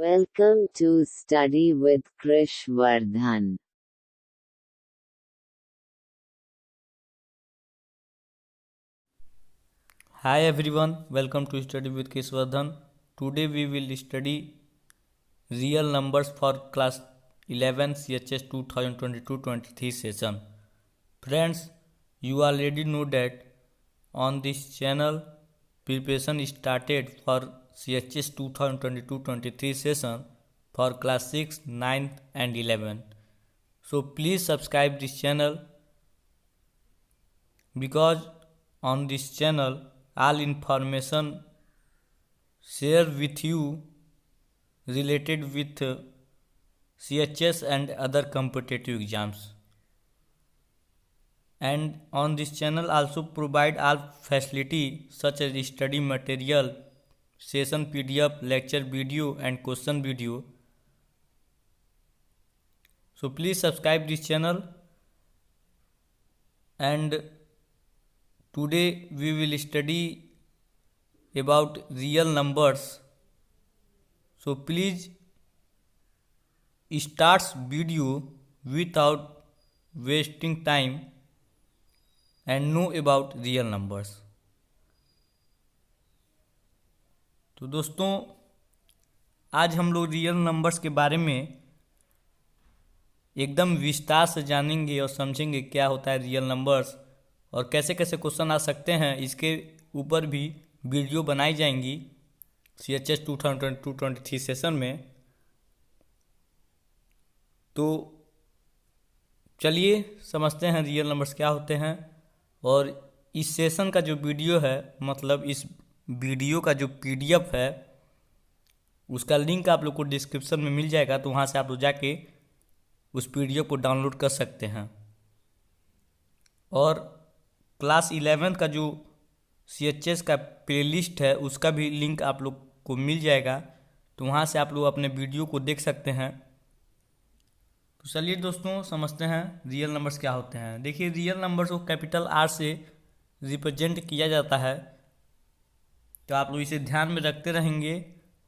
Welcome to Study with Krish Vardhan. Hi everyone, welcome to Study with Keswardhan. Today we will study real numbers for class 11 CHS 2022-23 session. Friends, you already know that on this channel preparation started for CHS 2022-23 session for class 6, 9 and 11. So please subscribe this channel because on this channel all information share with you related with CHS and other competitive exams. And on this channel also provide all facility such as study material, session PDF, lecture video and question video. So please subscribe this channel, and today we will study about real numbers. So please start video without wasting time and know about real numbers. तो दोस्तों आज हम लोग real numbers के बारे में एकदम विस्तार से जानेंगे और समझेंगे क्या होता है रियल नंबर्स और कैसे कैसे क्वेश्चन आ सकते हैं। इसके ऊपर भी वीडियो बनाई जाएंगी CHS 2022-23 सेशन में। तो चलिए समझते हैं रियल नंबर्स क्या होते हैं। और इस सेशन का जो वीडियो है, मतलब इस वीडियो का जो PDF है, उसका लिंक आप लोग को डिस्क्रिप्शन में मिल जाएगा। तो वहाँ से आप लोग जाके उस PDF को डाउनलोड कर सकते हैं। और क्लास 11 का जो CHS का प्लेलिस्ट है उसका भी लिंक आप लोग को मिल जाएगा। तो वहाँ से आप लोग अपने वीडियो को देख सकते हैं। तो चलिए दोस्तों समझते हैं रियल नंबर्स क्या होते हैं। देखिए रियल नंबर्स को कैपिटल R से रिप्रेजेंट किया जाता है। तो आप लोग इसे ध्यान में रखते रहेंगे।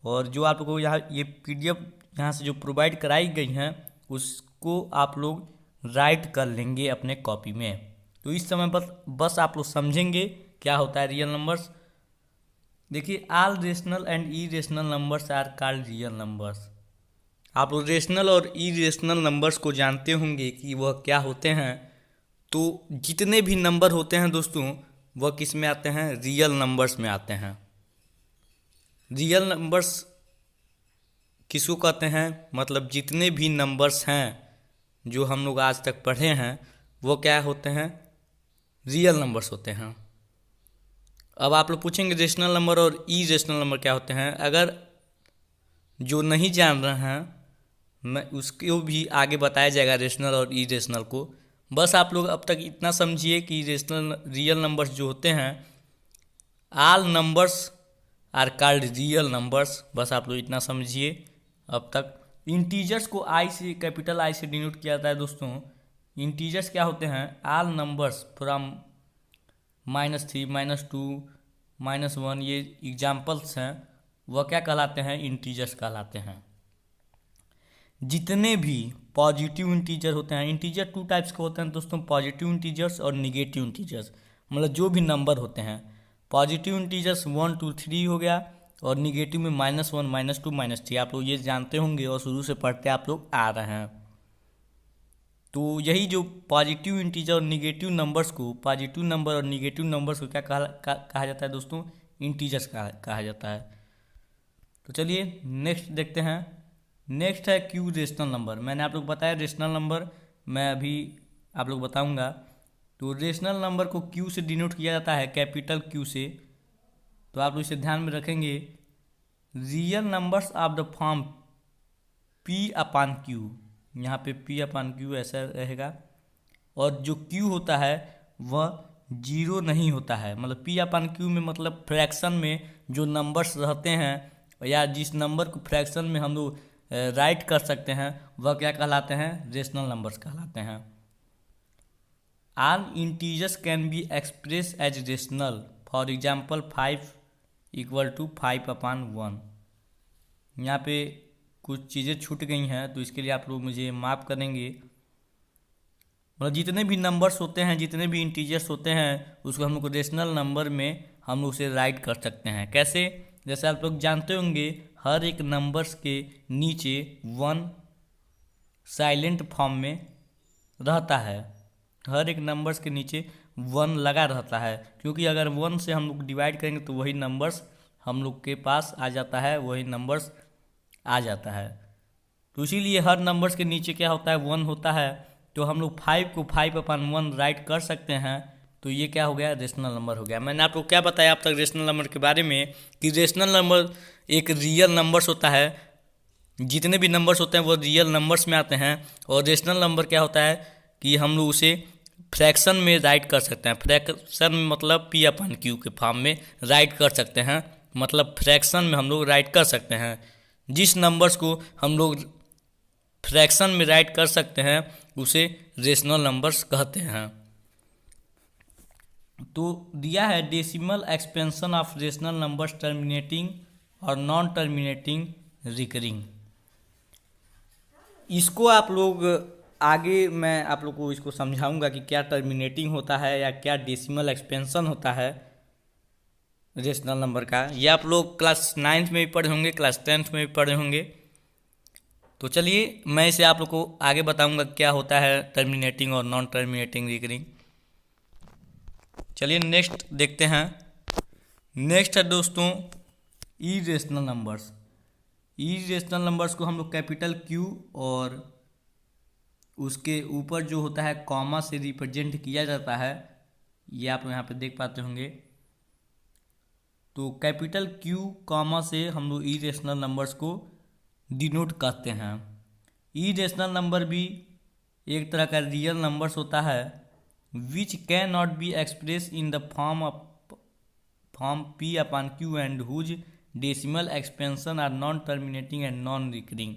और जो आप लोग को यहाँ ये PDF यहाँ से जो प्रोवाइड कराई गई हैं उसको आप लोग राइट कर लेंगे अपने कॉपी में। तो इस समय बस आप लोग समझेंगे क्या होता है रियल नंबर्स। देखिए all rational and irrational numbers are called real numbers. आप लोग रेशनल और इरेशनल नंबर्स को जानते होंगे कि वह क्या होते हैं। तो जितने भी नंबर होते हैं दोस्तों वह किस में आते हैं, रियल नंबर्स में आते हैं। रियल नंबर्स किसको कहते हैं, मतलब जितने भी नंबर्स हैं जो हम लोग आज तक पढ़े हैं वो क्या होते हैं, रियल नंबर्स होते हैं। अब आप लोग पूछेंगे रेशनल नंबर और इरेशनल नंबर क्या होते हैं। अगर जो नहीं जान रहे हैं मैं उसको भी आगे बताया जाएगा रेशनल और इरेशनल को। बस आप लोग अब तक इतना समझिए कि रियल नंबर्स जो होते हैं, all numbers are called real numbers. बस आप लोग इतना समझिए अब तक। इंटीजर्स को आई से, कैपिटल आई से डिनोट किया जाता है दोस्तों। इंटीजर्स क्या होते हैं, ऑल नंबर्स फ्रॉम -3, -2, -1, ये एग्जाम्पल्स हैं, वह क्या कहलाते हैं, इंटीजर्स कहलाते हैं। जितने भी पॉजिटिव इंटीजर होते हैं, इंटीजर टू टाइप्स के होते हैं दोस्तों, पॉजिटिव इंटीजर्स और निगेटिव इंटीजर्स। मतलब जो भी नंबर होते हैं, पॉजिटिव इंटीजर्स 1, 2, 3 हो गया, और निगेटिव में -1, -2, -3। आप लोग ये जानते होंगे और शुरू से पढ़ते आप लोग आ रहे हैं। तो यही जो पॉजिटिव इंटीजर और निगेटिव नंबर्स को, पॉजिटिव नंबर और निगेटिव नंबर्स को क्या कहा जाता है दोस्तों, इंटीजर्स कहा जाता है। तो चलिए नेक्स्ट देखते हैं। नेक्स्ट है क्यू रेशनल नंबर। मैंने आप लोग बताया रेशनल नंबर, मैं अभी आप लोग बताऊंगा। तो रेशनल नंबर को क्यू से डिनोट किया जाता है, कैपिटल क्यू से। तो आप लोग इसे ध्यान में रखेंगे। Real numbers of the form P/Q, यहाँ पे P/Q ऐसा रहेगा। और जो Q होता है वह जीरो नहीं होता है। मतलब P/Q में मतलब फ्रैक्शन में जो नंबर्स रहते हैं या जिस नंबर को फ्रैक्शन में हम लोग राइट कर सकते हैं वह क्या कहलाते हैं, रेशनल नंबर्स कहलाते हैं। All integers can be express as rational. For example 5 = 5/1। यहाँ पे कुछ चीज़ें छूट गई हैं, तो इसके लिए आप लोग मुझे माफ़ करेंगे। मतलब जितने भी नंबर्स होते हैं, जितने भी इंटीजर्स होते हैं, उसको हम लोग रेशनल नंबर में हम लोग उसे राइट कर सकते हैं। कैसे? जैसे आप लोग जानते होंगे, हर एक नंबर्स के नीचे 1 साइलेंट फॉर्म में रहता है। हर एक नंबर्स के नीचे 1 लगा रहता है, क्योंकि अगर 1 से हम लोग डिवाइड करेंगे तो वही नंबर्स हम लोग के पास आ जाता है, वही नंबर्स आ जाता है। तो इसीलिए हर नंबर्स के नीचे क्या होता है, 1 होता है। तो हम लोग 5 को 5/1 राइट कर सकते हैं। तो ये क्या हो गया, रेशनल नंबर हो गया। मैंने आपको क्या बताया अब तक रेशनल नंबर के बारे में, कि रेशनल नंबर एक रियल नंबर्स होता है। जितने भी नंबर्स होते हैं वो रियल नंबर्स में आते हैं। और रेशनल नंबर क्या होता है कि हम लोग उसे फ्रैक्शन में राइट कर सकते हैं। फ्रैक्शन मतलब P/Q के फॉर्म में राइट कर सकते हैं। मतलब फ्रैक्शन में हम लोग राइट कर सकते हैं। जिस नंबर्स को हम लोग फ्रैक्शन में राइट कर सकते हैं उसे रेशनल नंबर्स कहते हैं। तो दिया है decimal expansion of rational numbers terminating और नॉन टर्मिनेटिंग रिकरिंग। इसको आप लोग आगे मैं आप लोग को इसको समझाऊंगा कि क्या टर्मिनेटिंग होता है या क्या डेसिमल एक्सपेंशन होता है रेशनल नंबर का। ये आप लोग क्लास 9th में भी पढ़े होंगे, क्लास 10th में भी पढ़े होंगे। तो चलिए मैं इसे आप लोग को आगे बताऊंगा क्या होता है टर्मिनेटिंग और नॉन टर्मिनेटिंग रिकरिंग। चलिए नेक्स्ट देखते हैं। नेक्स्ट है दोस्तों इरेशनल नंबर्स। इरेशनल नंबर्स को हम लोग कैपिटल Q और उसके ऊपर जो होता है कॉमा से रिप्रेजेंट किया जाता है। ये आप यहाँ पे देख पाते होंगे। तो कैपिटल Q कॉमा से हम लोग इरेशनल नंबर्स को डिनोट करते हैं। इरेशनल नंबर भी एक तरह का रियल नंबर्स होता है, which can not be express in the form P/Q and whose decimal expansion are non terminating and non recurring.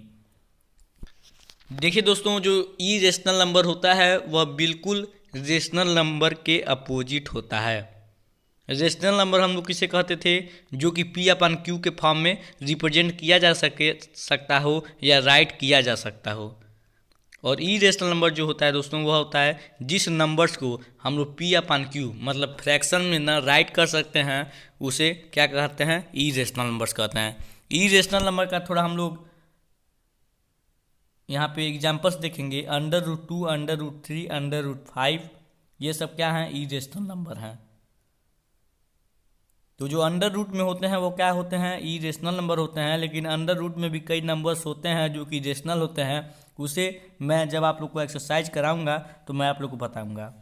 देखिए दोस्तों, जो इरेशनल नंबर होता है वह बिल्कुल रेशनल नंबर के अपोजिट होता है। रेशनल नंबर हम लोग किसे कहते थे, जो कि P/Q के फॉर्म में रिप्रेजेंट किया जा सकता हो या राइट किया जा सकता हो। और इरेशनल नंबर जो होता है दोस्तों, वह होता है जिस नंबर्स को हम लोग P/Q मतलब फ्रैक्शन में ना राइट कर सकते हैं उसे क्या कहते हैं, इरेशनल नंबर्स कहते हैं। इरेशनल नंबर का थोड़ा हम लोग यहाँ पे एग्जांपल्स देखेंगे। √2, √3, √5 ये सब क्या हैं, इरेशनल नंबर हैं। तो जो अंडर रूट में होते हैं वो क्या होते हैं, इरेशनल नंबर होते हैं। लेकिन अंडर रूट में भी कई नंबर्स होते हैं जो कि रेशनल होते हैं। उसे मैं जब आप लोग को एक्सरसाइज कराऊंगा तो मैं आप लोग को बताऊंगा।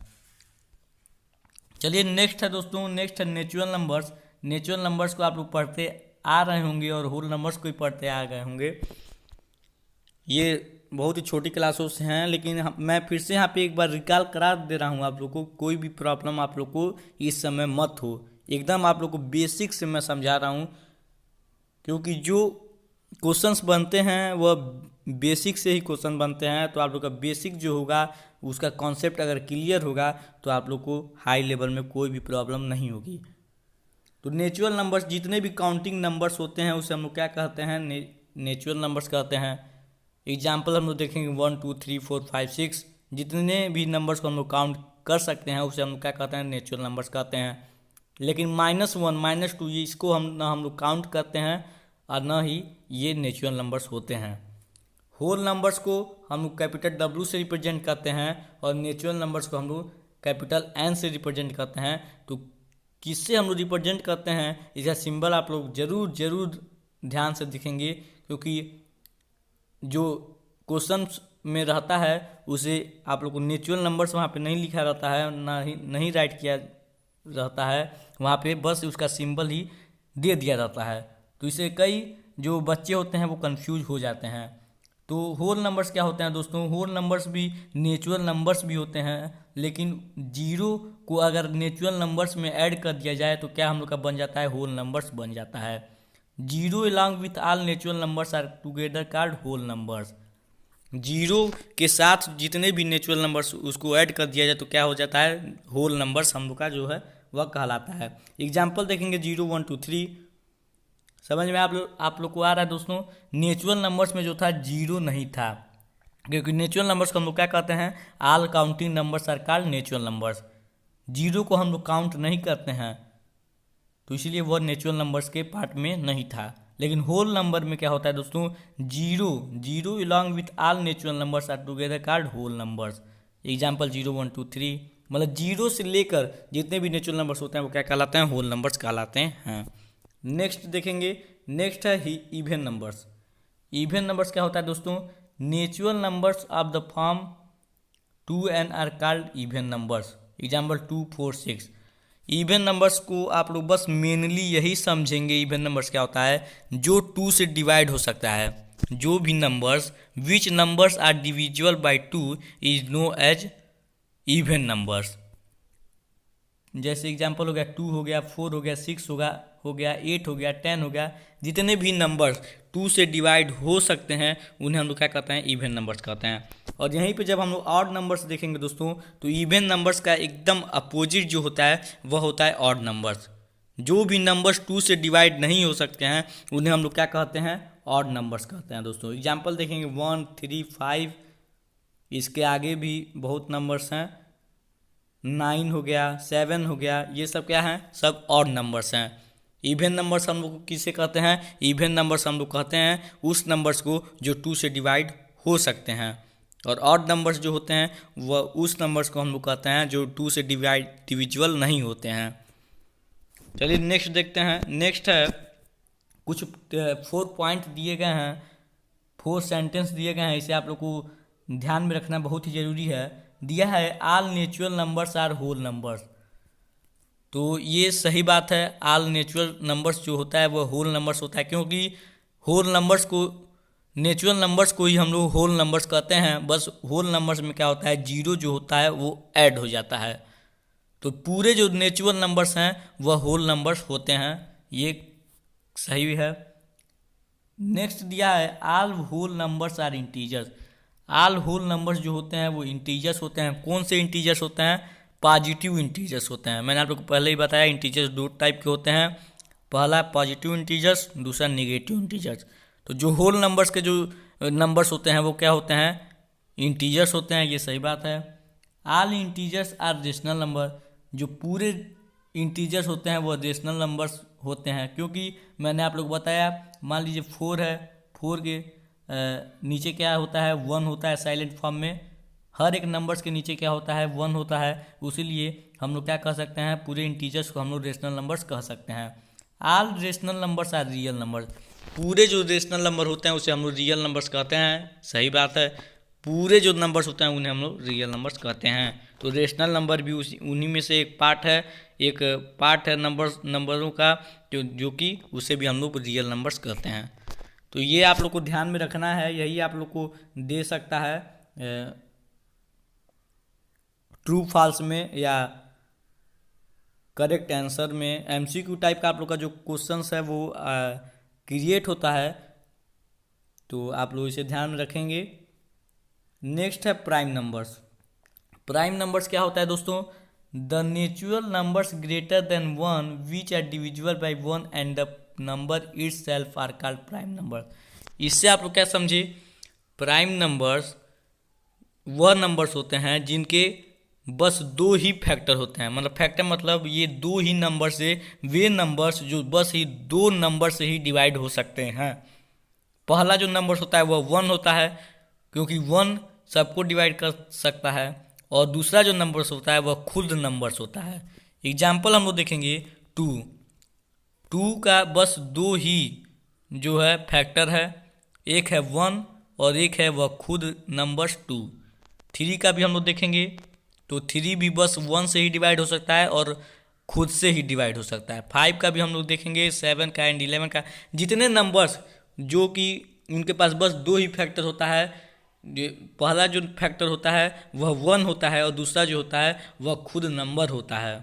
चलिए नेक्स्ट है दोस्तों, नेक्स्ट है नेचुरल नंबर्स। नेचुरल नंबर्स को आप लोग पढ़ते आ रहे होंगे और होल नंबर्स को भी पढ़ते आ गए होंगे। ये बहुत ही छोटी क्लासों से हैं, लेकिन मैं फिर से यहाँ पे एक बार रिकॉल करा दे रहा हूँ आप लोग को। कोई भी प्रॉब्लम आप लोग को इस समय मत हो, एकदम आप लोग को बेसिक से मैं समझा रहा हूँ। क्योंकि जो क्वेश्चंस बनते हैं वह बेसिक से ही क्वेश्चन बनते हैं। तो आप लोग का बेसिक जो होगा उसका कॉन्सेप्ट अगर क्लियर होगा तो आप लोग को हाई लेवल में कोई भी प्रॉब्लम नहीं होगी। तो नेचुरल नंबर्स जितने भी काउंटिंग नंबर्स होते हैं उसे हम लोग क्या कहते हैं, नेचुरल नंबर्स कहते हैं। एग्जाम्पल हम लोग देखेंगे 1 2 3 4 5 6 जितने भी नंबर्स को हम लोग काउंट कर सकते हैं उसे हम लोग क्या कहते हैं, नेचुरल नंबर्स कहते हैं। लेकिन -1 -2 इसको हम लोग काउंट करते हैं और न ही ये नेचुरल नंबर्स होते हैं। होल नंबर्स को हम लोग कैपिटल W से रिप्रेजेंट करते हैं और नेचुरल नंबर्स को हम लोग कैपिटल N से रिप्रेजेंट करते हैं। तो किससे हम लोग रिप्रेजेंट करते हैं इसका सिंबल आप लोग जरूर ध्यान से दिखेंगे, क्योंकि जो क्वेश्चन में रहता है उसे आप लोग को नेचुरल नंबर्स वहाँ पे नहीं लिखा रहता है, नहीं राइट किया रहता है, वहाँ पे बस उसका सिंबल ही दे दिया जाता है। तो इसे कई जो बच्चे होते हैं वो कंफ्यूज हो जाते हैं। तो होल नंबर्स क्या होते हैं दोस्तों, होल नंबर्स भी नेचुरल नंबर्स भी होते हैं। लेकिन 0 को अगर नेचुरल नंबर्स में ऐड कर दिया जाए तो क्या हम लोग का बन जाता है, होल नंबर्स बन जाता है। 0 along with all natural numbers are together called whole numbers. 0 के साथ जितने भी नेचुरल नंबर्स उसको ऐड कर दिया जाए तो क्या हो जाता है, होल नंबर्स हम लोग का जो है वह कहलाता है। एग्जाम्पल देखेंगे 0 1 2 3, समझ में आप लोग को आ रहा है दोस्तों। नेचुरल नंबर्स में जो था जीरो नहीं था, क्योंकि नेचुरल नंबर्स को हम लोग क्या कहते हैं, all counting numbers are called natural numbers. Zero को हम लोग काउंट नहीं करते हैं, तो इसलिए वह नेचुरल नंबर्स के पार्ट में नहीं था। लेकिन होल नंबर में क्या होता है दोस्तों, zero zero along with all natural numbers are together called whole numbers. Example 0 1 2 3, मतलब जीरो से लेकर जितने भी नेचुरल नंबर्स होते हैं वो क्या कहलाते हैं, होल नंबर्स कहलाते हैं। नेक्स्ट देखेंगे, नेक्स्ट है ही इवन नंबर्स। इवन नंबर्स क्या होता है दोस्तों, natural numbers of the form 2 n are called even numbers. Example 2 4 6। Even numbers को आप लोग बस मेनली यही समझेंगे, इवन नंबर्स क्या होता है, जो 2 से डिवाइड हो सकता है। जो भी numbers which numbers are divisible by 2 is known as even numbers. जैसे एग्जांपल हो गया 2 हो गया, 4 हो गया, 6 हो गया 8 हो गया, 10 हो गया। जितने भी नंबर्स 2 से डिवाइड हो सकते हैं उन्हें हम लोग क्या कहते हैं, इवन नंबर्स कहते हैं। और यहीं पे जब हम लोग ऑड नंबर्स देखेंगे दोस्तों, तो इवन नंबर्स का एकदम अपोजिट जो होता है वह होता है ऑड नंबर्स। जो भी नंबर्स 2 से डिवाइड नहीं हो सकते हैं उन्हें हम लोग क्या कहते हैं, ऑड नंबर्स कहते हैं दोस्तों। एग्जाम्पल देखेंगे 1 3 5, इसके आगे भी बहुत नंबर्स हैं, 9 हो गया, 7 हो गया, ये सब क्या हैं, सब ऑड नंबर्स हैं। इवन नंबर्स हम लोग किसे कहते हैं, इवन नंबर्स हम लोग कहते हैं उस नंबर्स को जो 2 से डिवाइड हो सकते हैं। और ऑड नंबर्स जो होते हैं वह उस नंबर्स को हम लोग कहते हैं जो 2 से डिविजिबल नहीं होते हैं। चलिए नेक्स्ट देखते हैं। नेक्स्ट है कुछ 4 पॉइंट दिए गए हैं, 4 सेंटेंस दिए गए हैं, इसे आप लोग को ध्यान में रखना बहुत ही ज़रूरी है। दिया है all natural numbers are whole numbers, तो ये सही बात है। ऑल नेचुरल नंबर्स जो होता है वह होल नंबर्स होता है, क्योंकि होल नंबर्स को, नेचुरल नंबर्स को ही हम लोग होल नंबर्स कहते हैं। बस होल नंबर्स में क्या होता है, जीरो जो होता है वो ऐड हो जाता है। तो पूरे जो नेचुरल नंबर्स हैं वह होल नंबर्स होते हैं, ये सही है। नेक्स्ट दिया है all whole numbers are integers. All whole numbers जो होते हैं वो इंटीजर्स होते हैं। कौन से इंटीजर्स होते हैं, पॉजिटिव इंटीजर्स होते हैं। मैंने आप लोग को पहले ही बताया इंटीजर्स 2 टाइप के होते हैं, पहला पॉजिटिव इंटीजर्स, दूसरा निगेटिव इंटीजर्स। तो जो होल नंबर्स के जो नंबर्स होते हैं वो क्या होते हैं, इंटीजर्स होते हैं, ये सही बात है। All integers are rational number. जो पूरे इंटीजर्स होते हैं वो रेशनल नंबर्स होते हैं, क्योंकि मैंने आप लोग को बताया, मान लीजिए 4 है, 4 के नीचे क्या होता है, 1 होता है साइलेंट फॉर्म में। हर एक नंबर्स के नीचे क्या होता है, 1 होता है। उसीलिए हम लोग क्या कह सकते हैं, पूरे इंटीजर्स को हम लोग रेशनल नंबर्स कह सकते हैं। All rational numbers are real numbers. पूरे जो रेशनल नंबर होते हैं उसे हम लोग रियल नंबर्स कहते हैं, सही बात है। पूरे जो नंबर्स होते हैं उन्हें हम लोग रियल नंबर्स कहते हैं। तो रेशनल नंबर भी उन्हीं में से एक पार्ट है, एक पार्ट है नंबरों का, जो कि उसे भी हम लोग रियल नंबर्स कहते हैं। तो ये आप लोग को ध्यान में रखना है, यही आप लोग को दे सकता है ट्रू फॉल्स में या करेक्ट आंसर में। एमसीक्यू टाइप का आप लोग का जो क्वेश्चंस है वो क्रिएट होता है, तो आप लोग इसे ध्यान में रखेंगे। नेक्स्ट है प्राइम नंबर्स। प्राइम नंबर्स क्या होता है दोस्तों, the natural numbers greater than 1 which are divisible by 1 and the number itself are called prime number. इससे आप लोग क्या समझे, प्राइम नंबर्स वह नंबर्स होते हैं जिनके बस 2 ही फैक्टर होते हैं। मतलब फैक्टर मतलब ये 2 ही नंबर से, वे नंबर्स जो बस ही 2 नंबर से ही डिवाइड हो सकते हैं। पहला जो नंबर्स होता है वह 1 होता है, क्योंकि 1 सबको डिवाइड कर सकता है। और दूसरा जो नंबर्स होता है वह खुद नंबर्स होता है। एग्जाम्पल हम लोग देखेंगे 2 का बस 2 ही जो है फैक्टर है, एक है 1 और एक है वह खुद नंबर्स 2। 3 का भी हम लोग देखेंगे तो 3 भी बस 1 से ही डिवाइड हो सकता है और खुद से ही डिवाइड हो सकता है। 5 का भी हम लोग देखेंगे, 7 का एंड 11 का। जितने नंबर्स जो कि उनके पास बस 2 ही फैक्टर होता है, पहला जो फैक्टर होता है वह 1 होता है और दूसरा जो होता है वह खुद नंबर होता है।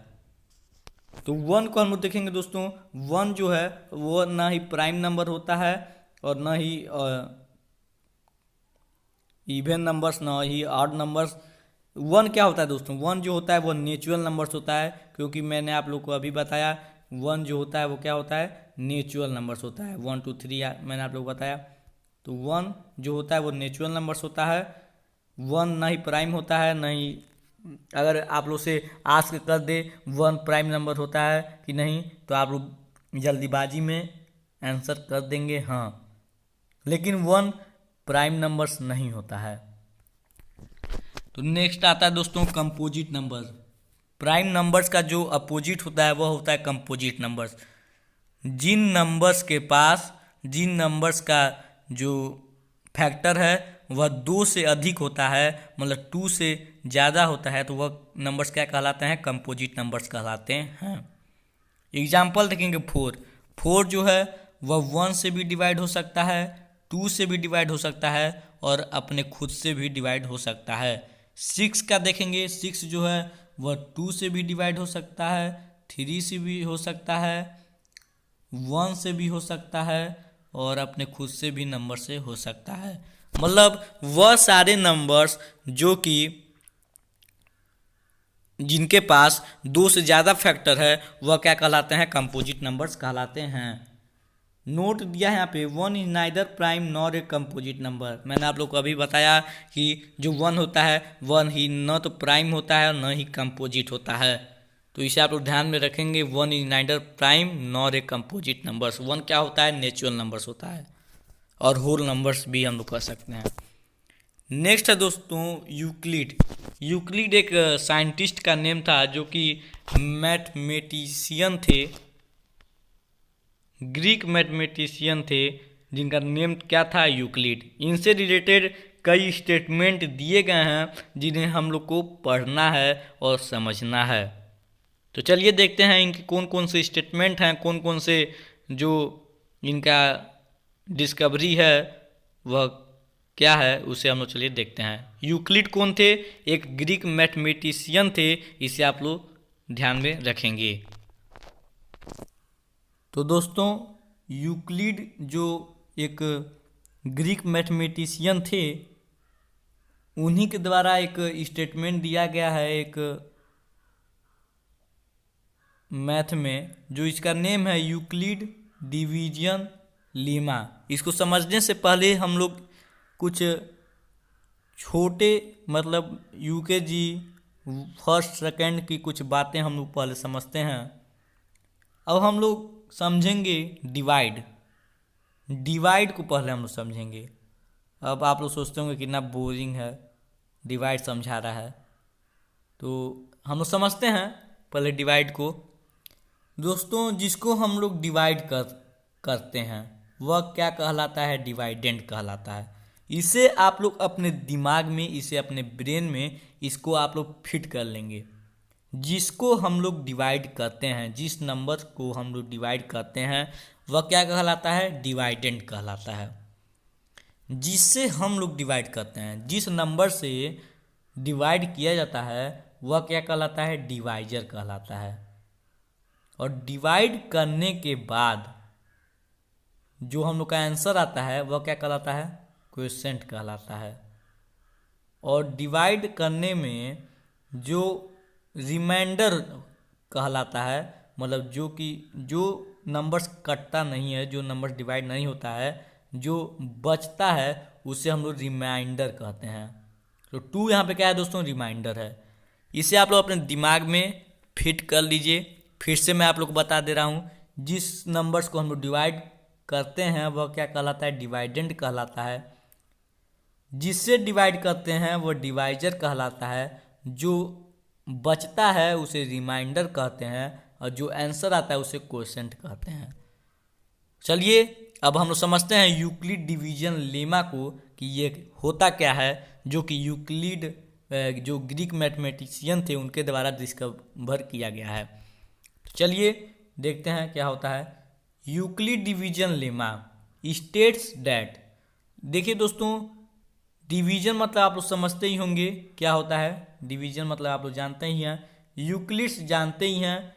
तो 1 को हम लोग देखेंगे दोस्तों, 1 जो है वो ना ही प्राइम नंबर होता है और ना ही इवन नंबर्स, ना ही ऑड नंबर्स। 1 क्या होता है दोस्तों, 1 जो होता है वो नेचुरल नंबर्स होता है, क्योंकि मैंने आप लोग को अभी बताया 1 जो होता है वो क्या होता है, नेचुरल नंबर्स होता है। 1 2 3 मैंने आप लोग को बताया। तो 1 जो होता है वो नेचुरल नंबर्स होता है। 1 ना ही प्राइम होता है, ना ही अगर आप लोग से आस्क कर दे 1 प्राइम नंबर होता है कि नहीं, तो आप लोग जल्दीबाजी में आंसर कर देंगे हाँ, लेकिन 1 प्राइम नंबर्स नहीं होता है। तो नेक्स्ट आता है दोस्तों कंपोजिट नंबर। प्राइम नंबर्स का जो अपोजिट होता है वह होता है कंपोजिट नंबर्स। जिन नंबर्स का जो फैक्टर है वह 2 से अधिक होता है, मतलब 2 से ज़्यादा होता है, तो वह नंबर्स क्या कहलाते हैं? कंपोजिट नंबर्स कहलाते हैं। एग्जाम्पल देखेंगे 4 जो है वह 1 से भी डिवाइड हो सकता है, 2 से भी डिवाइड हो सकता है और अपने खुद से भी डिवाइड हो सकता है। 6 का देखेंगे, 6 जो है वह 2 से भी डिवाइड हो सकता है, 3 से भी हो सकता है, 1 से भी हो सकता है और अपने खुद से भी नंबर से हो सकता है। मतलब वह सारे नंबर्स जो कि जिनके पास 2 से ज़्यादा फैक्टर है वह क्या कहलाते हैं? कंपोजिट नंबर्स कहलाते हैं। नोट दिया है यहाँ पे 1 is neither prime nor a composite number. मैंने आप लोग को अभी बताया कि जो 1 होता है 1 ही न तो प्राइम होता है और न ही कंपोजिट होता है, तो इसे आप लोग ध्यान में रखेंगे। 1 is neither prime nor a composite numbers. 1 क्या होता है? नेचुरल नंबर्स होता है और होल नंबर्स भी हम लोग कह सकते हैं। नेक्स्ट है दोस्तों यूक्लिड। यूक्लिड एक साइंटिस्ट का नेम था जो कि मैथमेटिशियन थे, ग्रीक मैथमेटिशियन थे जिनका नेम क्या था? यूक्लिड। इनसे रिलेटेड कई स्टेटमेंट दिए गए हैं जिन्हें हम लोग को पढ़ना है और समझना है। तो चलिए देखते हैं इनके कौन कौन से स्टेटमेंट हैं, कौन कौन से जो इनका डिस्कवरी है वह क्या है, उसे हम लोग चलिए देखते हैं। यूक्लिड कौन थे? एक ग्रीक मैथमेटिशियन थे, इसे आप लोग ध्यान में रखेंगे। तो दोस्तों यूक्लिड जो एक ग्रीक मैथमेटिशियन थे, उन्हीं के द्वारा एक स्टेटमेंट दिया गया है एक मैथ में, जो इसका नेम है यूक्लिड डिवीजन लीमा। इसको समझने से पहले हम लोग कुछ छोटे मतलब यूकेजी फर्स्ट सेकंड की कुछ बातें हम लोग पहले समझते हैं। अब हम लोग समझेंगे डिवाइड को पहले हम लोग समझेंगे। अब आप लोग सोचते होंगे कितना बोरिंग है, डिवाइड समझा रहा है, तो हम लोग समझते हैं पहले डिवाइड को। दोस्तों जिसको हम लोग डिवाइड करते हैं वह क्या कहलाता है? डिवाइडेंड कहलाता है। इसे आप लोग अपने दिमाग में, इसे अपने ब्रेन में इसको आप लोग फिट कर लेंगे। जिसको हम लोग डिवाइड करते हैं, जिस नंबर को हम लोग डिवाइड करते हैं वह क्या कहलाता है? डिवाइडेंड कहलाता है। जिससे हम लोग डिवाइड करते हैं, जिस नंबर से डिवाइड किया जाता है वह क्या कहलाता है? डिवाइजर कहलाता है। और डिवाइड करने के बाद जो हम लोग का आंसर आता है वह क्या कहलाता है? क्वोशिएंट कहलाता है। और डिवाइड करने में जो रिमाइंडर कहलाता है, मतलब जो नंबर्स कटता नहीं है, जो नंबर डिवाइड नहीं होता है, जो बचता है उसे हम लोग रिमाइंडर कहते हैं। तो 2 यहाँ पे क्या है दोस्तों? रिमाइंडर है। इसे आप लोग अपने दिमाग में फिट कर लीजिए। फिर से मैं आप लोग को बता दे रहा हूँ, जिस नंबर्स को हम लोग डिवाइड करते हैं वह क्या कहलाता है? डिवाइडेंड कहलाता है। जिससे डिवाइड करते हैं वो डिवाइजर कहलाता है। जो बचता है उसे रिमाइंडर कहते हैं और जो आंसर आता है उसे क्वोशिएंट कहते हैं। चलिए अब हम लोग समझते हैं यूक्लिड डिवीजन लेमा को कि ये होता क्या है, जो कि यूक्लिड जो ग्रीक मैथमेटिशियन थे उनके द्वारा डिस्कवर किया गया है। चलिए देखते हैं क्या होता है। Euclid division lemma states that, देखिए दोस्तों डिवीजन मतलब आप लोग समझते ही होंगे क्या होता है। डिवीजन मतलब आप लोग जानते ही हैं, यूक्लिड्स जानते ही हैं,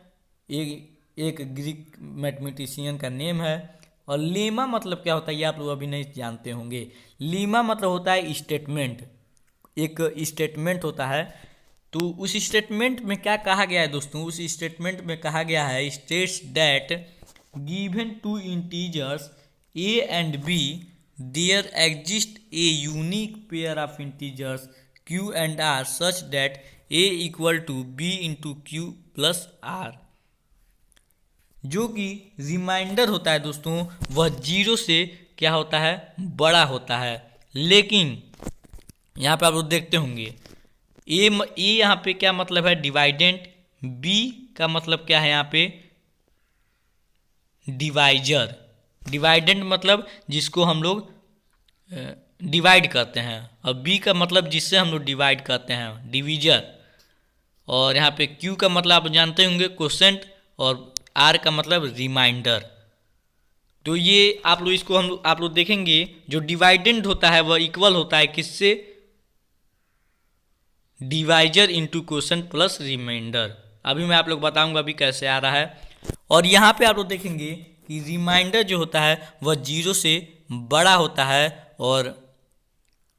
एक ग्रीक मैथमेटिशियन का नेम है। और लेमा मतलब क्या होता है ये आप लोग अभी नहीं जानते होंगे। लेमा मतलब होता है स्टेटमेंट, एक स्टेटमेंट होता है। तो उस स्टेटमेंट में क्या कहा गया है दोस्तों? उस स्टेटमेंट में कहा गया है states that given two integers a and b, there exists a unique pair of integers q and r such that a equal to b into q plus r। जो कि रिमाइंडर होता है दोस्तों वह जीरो से क्या होता है, बड़ा होता है। लेकिन यहाँ पे आप लोग देखते होंगे ए यहाँ पे क्या मतलब है, डिवाइडेंट। बी का मतलब क्या है यहाँ पे, डिवाइजर। डिवाइडेंट मतलब जिसको हम लोग डिवाइड करते हैं, और बी का मतलब जिससे हम लोग डिवाइड करते हैं, डिवीजर। और यहाँ पे क्यू का मतलब आप जानते होंगे, क्वोशेंट। और आर का मतलब रिमाइंडर। तो ये आप लोग इसको आप लोग देखेंगे, जो डिवाइडेंट होता है वह इक्वल होता है किससे, divisor into quotient plus remainder. अभी मैं आप लोग बताऊंगा अभी कैसे आ रहा है। और यहाँ पे आप लोग देखेंगे कि रिमाइंडर जो होता है वह जीरो से बड़ा होता है और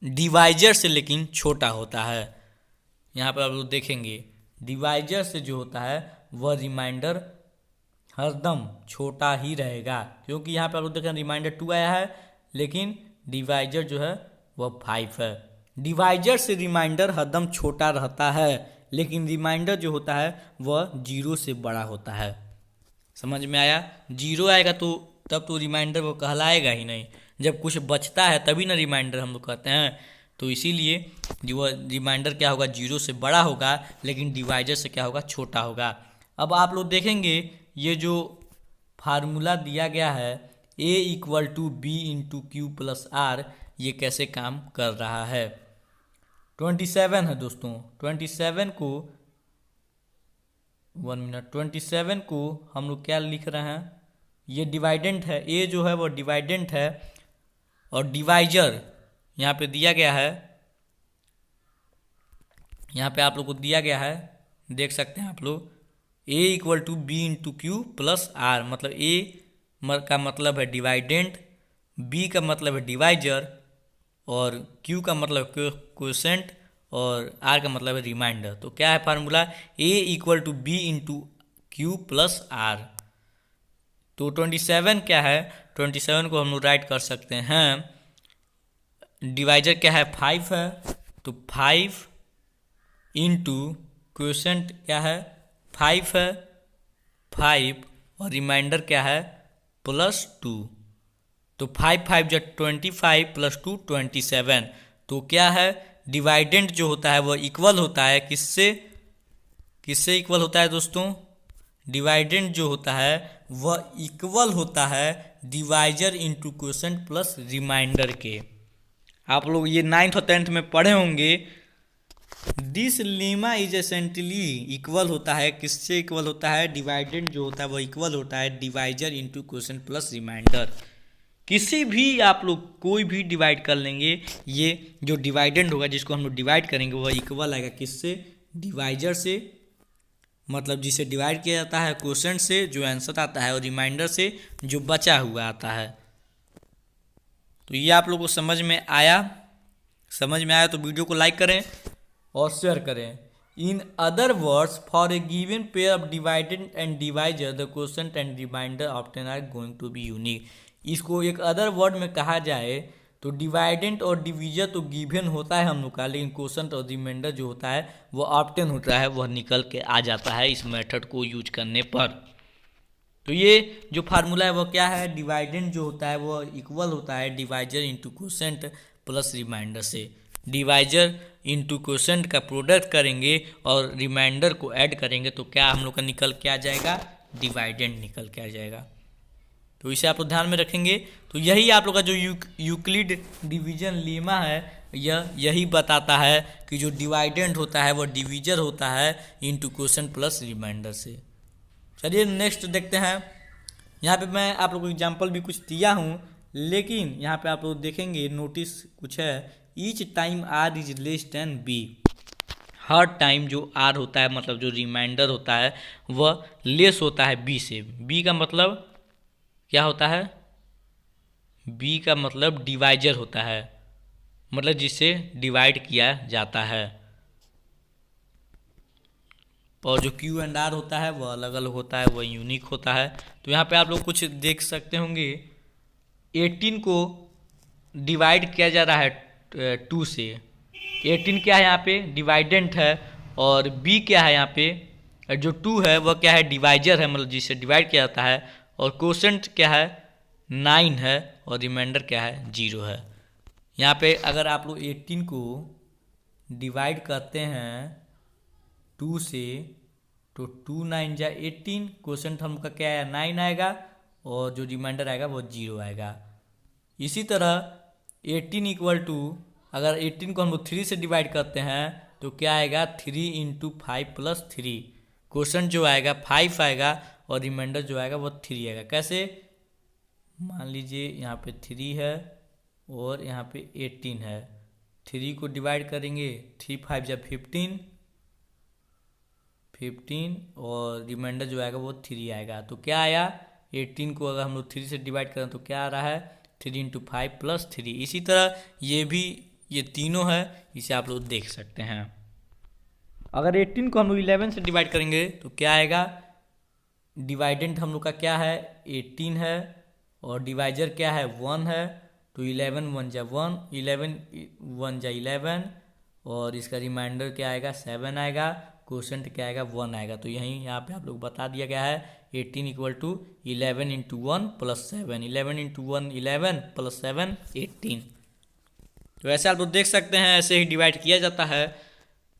डिवाइजर से लेकिन छोटा होता है। यहाँ पर आप लोग देखेंगे डिवाइजर से जो होता है वह रिमाइंडर हरदम छोटा ही रहेगा, क्योंकि यहाँ पे आप लोग देखें रिमाइंडर 2 आया है लेकिन डिवाइजर जो है वह 5 है। डिवाइजर से रिमाइंडर हरदम छोटा रहता है, लेकिन रिमाइंडर जो होता है वह जीरो से बड़ा होता है। समझ में आया? जीरो आएगा तो तब तो रिमाइंडर वो कहलाएगा ही नहीं। जब कुछ बचता है तभी ना रिमाइंडर हम लोग कहते हैं। तो इसीलिए जो रिमाइंडर क्या होगा, जीरो से बड़ा होगा, लेकिन डिवाइजर से क्या होगा, छोटा होगा। अब आप लोग देखेंगे ये जो फार्मूला दिया गया है a equal to B into Q plus R, ये कैसे काम कर रहा है। 27 है दोस्तों। 27 को 1 मिनट, 27 को हम लोग क्या लिख रहे हैं, ये डिवाइडेंट है। a जो है वो डिवाइडेंट है और डिवाइजर यहाँ पे दिया गया है। यहाँ पे आप लोग को दिया गया है, देख सकते हैं आप लोग, a equal to B into Q plus R. मतलब a का मतलब है डिवाइडेंट, b का मतलब है डिवाइजर, और q का मतलब क्वोशेंट, और r का मतलब है रिमाइंडर। तो क्या है formula, a equal to B into Q plus R. तो 27 क्या है, 27 को हम लोग राइट कर सकते हैं, डिवाइजर क्या है 5 है, तो 5 इंटू क्वोशेंट क्या है 5 है, 5 और रिमाइंडर क्या है +2। तो 5 5 जो 25 प्लस 2 27। तो क्या है, डिवाइडेंट जो होता है वह इक्वल होता है किससे, किससे इक्वल होता है दोस्तों, डिवाइडेंट जो होता है वह इक्वल होता है divisor into quotient plus remainder के। आप लोग ये 9th और 10th में पढ़े होंगे। This lemma is essentially equal होता है, किससे इक्वल होता है, डिवाइडेंट जो होता है वह इक्वल होता है divisor into quotient plus remainder. किसी भी आप लोग कोई भी डिवाइड कर लेंगे, ये जो डिवाइडेंट होगा जिसको हम लोग डिवाइड करेंगे वह इक्वल आएगा किससे, डिवाइजर से, मतलब जिसे डिवाइड किया जाता है, क्वोशेंट से जो आंसर आता है, और रिमाइंडर से जो बचा हुआ आता है। तो ये आप लोगों को समझ में आया? समझ में आया तो वीडियो को लाइक करें और शेयर करें। In other words, for a given pair of dividend and divisor the quotient and remainder often are going to be unique. इसको एक अदर वर्ड में कहा जाए तो डिवाइडेंट और डिवीजर तो गिवन होता है हम लोग का, लेकिन क्वोशेंट और रिमाइंडर जो होता है वह ऑफ्टन होता है, वह निकल के आ जाता है इस मेथड को यूज करने पर। तो ये जो फार्मूला है वो क्या है, डिवाइडेंट जो होता है वो इक्वल होता है divisor into quotient plus remainder से। डिवाइजर इंटू क्वोशेंट का प्रोडक्ट करेंगे और रिमाइंडर को ऐड करेंगे तो क्या हम लोग का निकल के आ जाएगा, डिवाइडेंट निकल के आ जाएगा। तो इसे आप लोग ध्यान में रखेंगे। तो यही आप लोग का जो यूक्लिड डिवीजन लेमा है, यही बताता है कि जो डिवाइडेंट होता है वो डिवीजर होता है इंटू क्वोशेंट प्लस रिमाइंडर से। चलिए नेक्स्ट देखते हैं। यहाँ पे मैं आप लोगों को एग्जाम्पल भी कुछ दिया हूँ, लेकिन यहाँ पे आप लोग देखेंगे नोटिस कुछ है, each time r is less than b. हर टाइम जो आर होता है, मतलब जो रिमाइंडर होता है वह लेस होता है बी से। बी का मतलब क्या होता है, बी का मतलब डिवाइजर होता है, मतलब जिसे डिवाइड किया जाता है। और जो क्यू एंड आर होता है वह अलग अलग होता है, वह यूनिक होता है। तो यहाँ पे आप लोग कुछ देख सकते होंगे, 18 को डिवाइड किया जा रहा है 2 से। 18 क्या है यहाँ पे, डिवाइडेंट है, और बी क्या है यहाँ पे, जो 2 है वह क्या है, डिवाइजर है, मतलब जिसे डिवाइड किया जाता है। और क्वोशंट क्या है, 9 है, और रिमाइंडर क्या है, 0 है। यहाँ पे अगर आप लोग 18 को डिवाइड करते हैं 2 से, तो 2 9 जा 18, क्वोशंट हमका क्या है, 9 आएगा, और जो रिमाइंडर आएगा वो 0 आएगा। इसी तरह 18 इक्वल टू, अगर 18 को हम लोग 3 से डिवाइड करते हैं तो क्या आएगा, 3 इंटू 5 प्लस 3, क्वेश्चन जो आएगा 5 आएगा, और रिमाइंडर जो आएगा वो 3 आएगा। कैसे, मान लीजिए यहाँ पे 3 है और यहाँ पे 18 है, 3 को डिवाइड करेंगे, 3 5 जा 15, और रिमाइंडर जो आएगा वो 3 आएगा। तो क्या आया, 18 को अगर हम लोग 3 से डिवाइड करें तो क्या आ रहा है, 3 इंटू 5 प्लस 3। इसी तरह ये भी, ये तीनों है, इसे आप लोग देख सकते हैं। अगर 18 को हम लोग 11 से डिवाइड करेंगे तो क्या आएगा, डिवाइडेंट हम लोग का क्या है, 18 है, और डिवाइजर क्या है, 1 है। तो 11 1 जा 1, 11 1 जा 11, और इसका रिमाइंडर क्या आएगा, 7 आएगा, क्वोशंट क्या आएगा, 1 आएगा। तो यहीं यहाँ पे आप लोग बता दिया गया है, 18 equal to 11 into 1 plus 7, 11 into 1 11 plus 7 18। तो ऐसे आप लोग देख सकते हैं, ऐसे ही डिवाइड किया जाता है।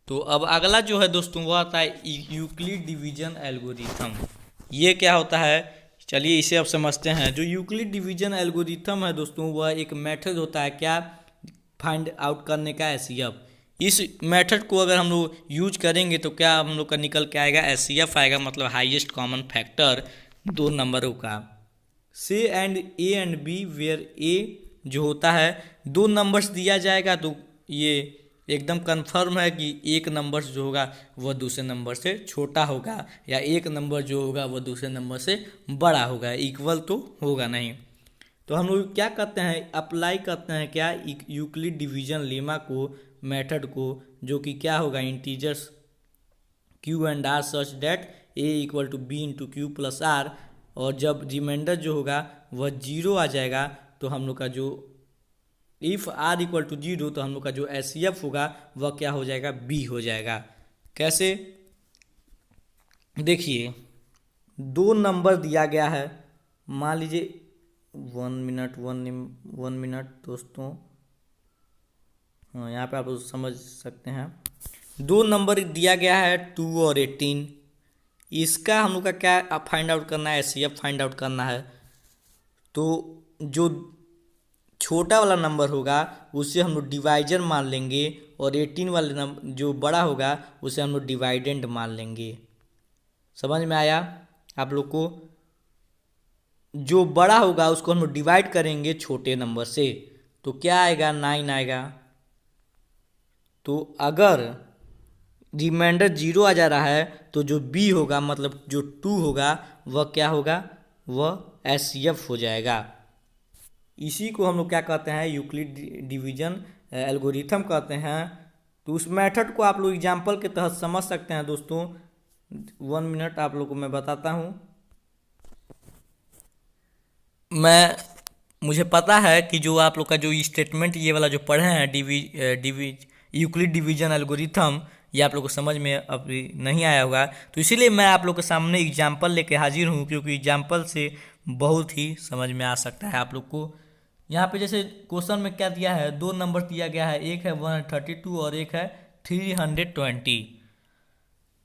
तो अब अगला जो है दोस्तों वो आता है यूक्लिड डिवीजन एल्गोरिथम। ये क्या होता है, चलिए इसे अब समझते हैं। जो यूक्लिड डिवीजन एल्गोरिथम है दोस्तों, वह एक मेथड होता है क्या, फाइंड आउट करने का, एचसीएफ। इस मेथड को अगर हम लोग यूज करेंगे तो क्या हम लोग का निकल के आएगा, एचसीएफ आएगा, मतलब हाईएस्ट कॉमन फैक्टर 2 नंबरों का। से and a and b, where a जो होता है 2 नंबर्स दिया जाएगा, तो ये एकदम कंफर्म है कि एक नंबर जो होगा वह दूसरे नंबर से छोटा होगा, या एक नंबर जो होगा वह दूसरे नंबर से बड़ा होगा, इक्वल तो होगा नहीं। तो हम लोग क्या करते हैं, अप्लाई करते हैं क्या, यूक्लिड डिवीजन लेमा को, मेथड को, जो कि क्या होगा, integers q and r such that a equal to B into Q plus r, और जब रिमाइंडर जो होगा वह 0 आ जाएगा, तो हम लोग का जो इफ़ आर इक्वल टू 0, तो हम लोग का जो एचसीएफ होगा वह क्या हो जाएगा, बी हो जाएगा। कैसे, देखिए 2 नंबर दिया गया है, मान लीजिए 1 मिनट दोस्तों, हाँ यहाँ पे आप लोग समझ सकते हैं। 2 नंबर दिया गया है 2 और 18, इसका हम लोग का क्या फाइंड आउट करना है, एचसीएफ फाइंड आउट करना है। तो जो छोटा वाला नंबर होगा उसे हम लोग डिवाइजर मान लेंगे, और 18 वाले नंबर जो बड़ा होगा उसे हम लोग डिवाइडेंट मान लेंगे। समझ में आया आप लोग को, जो बड़ा होगा उसको हम लोग डिवाइड करेंगे छोटे नंबर से, तो क्या आएगा, 9 आएगा। तो अगर रिमाइंडर 0 आ जा रहा है तो जो बी होगा, मतलब जो 2 होगा वह क्या होगा, वह एचसीएफ हो जाएगा। इसी को हम लोग क्या कहते हैं, यूक्लिड डिवीजन एल्गोरिथम कहते हैं। तो उस मेथड को आप लोग एग्जाम्पल के तहत समझ सकते हैं दोस्तों। 1 मिनट आप लोग को मैं बताता हूँ। मुझे पता है कि जो आप लोग का जो स्टेटमेंट ये वाला जो पढ़े हैं यूक्लिड डिवीजन एल्गोरिथम, ये आप लोग को समझ में अभी नहीं आया होगा, तो इसीलिए मैं आप लोग के सामने एग्जाम्पल लेके हाजिर हूँ, क्योंकि एग्जाम्पल से बहुत ही समझ में आ सकता है आप लोग को। यहाँ पे जैसे क्वेश्चन में क्या दिया है, 2 नंबर दिया गया है, एक है 132 और एक है 320।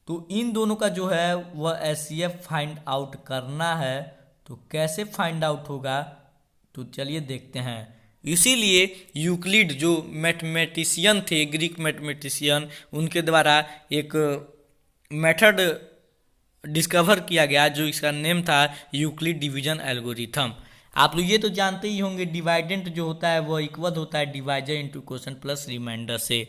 तो इन दोनों का जो है वह एचसीएफ फाइंड आउट करना है। तो कैसे फाइंड आउट होगा, तो चलिए देखते हैं। इसीलिए यूक्लिड जो मैथमेटिशियन थे, ग्रीक मैथमेटिशियन, उनके द्वारा एक मेथड डिस्कवर किया गया, जो इसका नेम था यूक्लिड डिवीजन एल्गोरिथम। आप लोग ये तो जानते ही होंगे, डिवाइडेंट जो होता है वह इक्वल होता है divisor into question plus remainder से।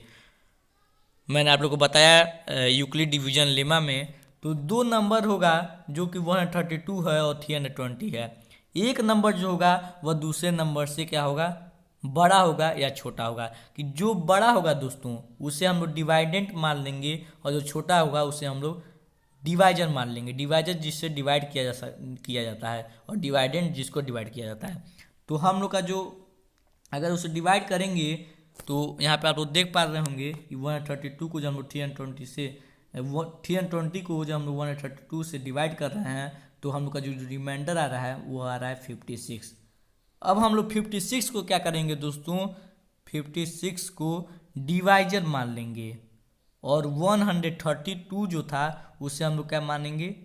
मैंने आप लोग को बताया यूक्लिड डिवीजन लेमा में। तो 2 नंबर होगा जो कि 132 है और 320 है। एक नंबर जो होगा वह दूसरे नंबर से क्या होगा, बड़ा होगा या छोटा होगा। कि जो बड़ा होगा दोस्तों उसे हम लोग डिवाइडेंट मान लेंगे, और जो छोटा होगा उसे हम लोग डिवाइजर मान लेंगे, डिवाइजर जिससे डिवाइड किया जाता है और डिवाइडेंड जिसको डिवाइड किया जाता है। तो हम लोग का जो अगर उसे डिवाइड करेंगे तो यहाँ पे आप लोग देख पा रहे होंगे कि 132 को जब हम लोग 320 से 320 को जब हम लोग 132 से डिवाइड कर रहे हैं तो हम लोग का जो रिमाइंडर आ रहा है वो आ रहा है 56। अब हम लोग 56 को क्या करेंगे दोस्तों, 56 को डिवाइजर मान लेंगे और 132 जो था उसे हम लोग क्या मानेंगे,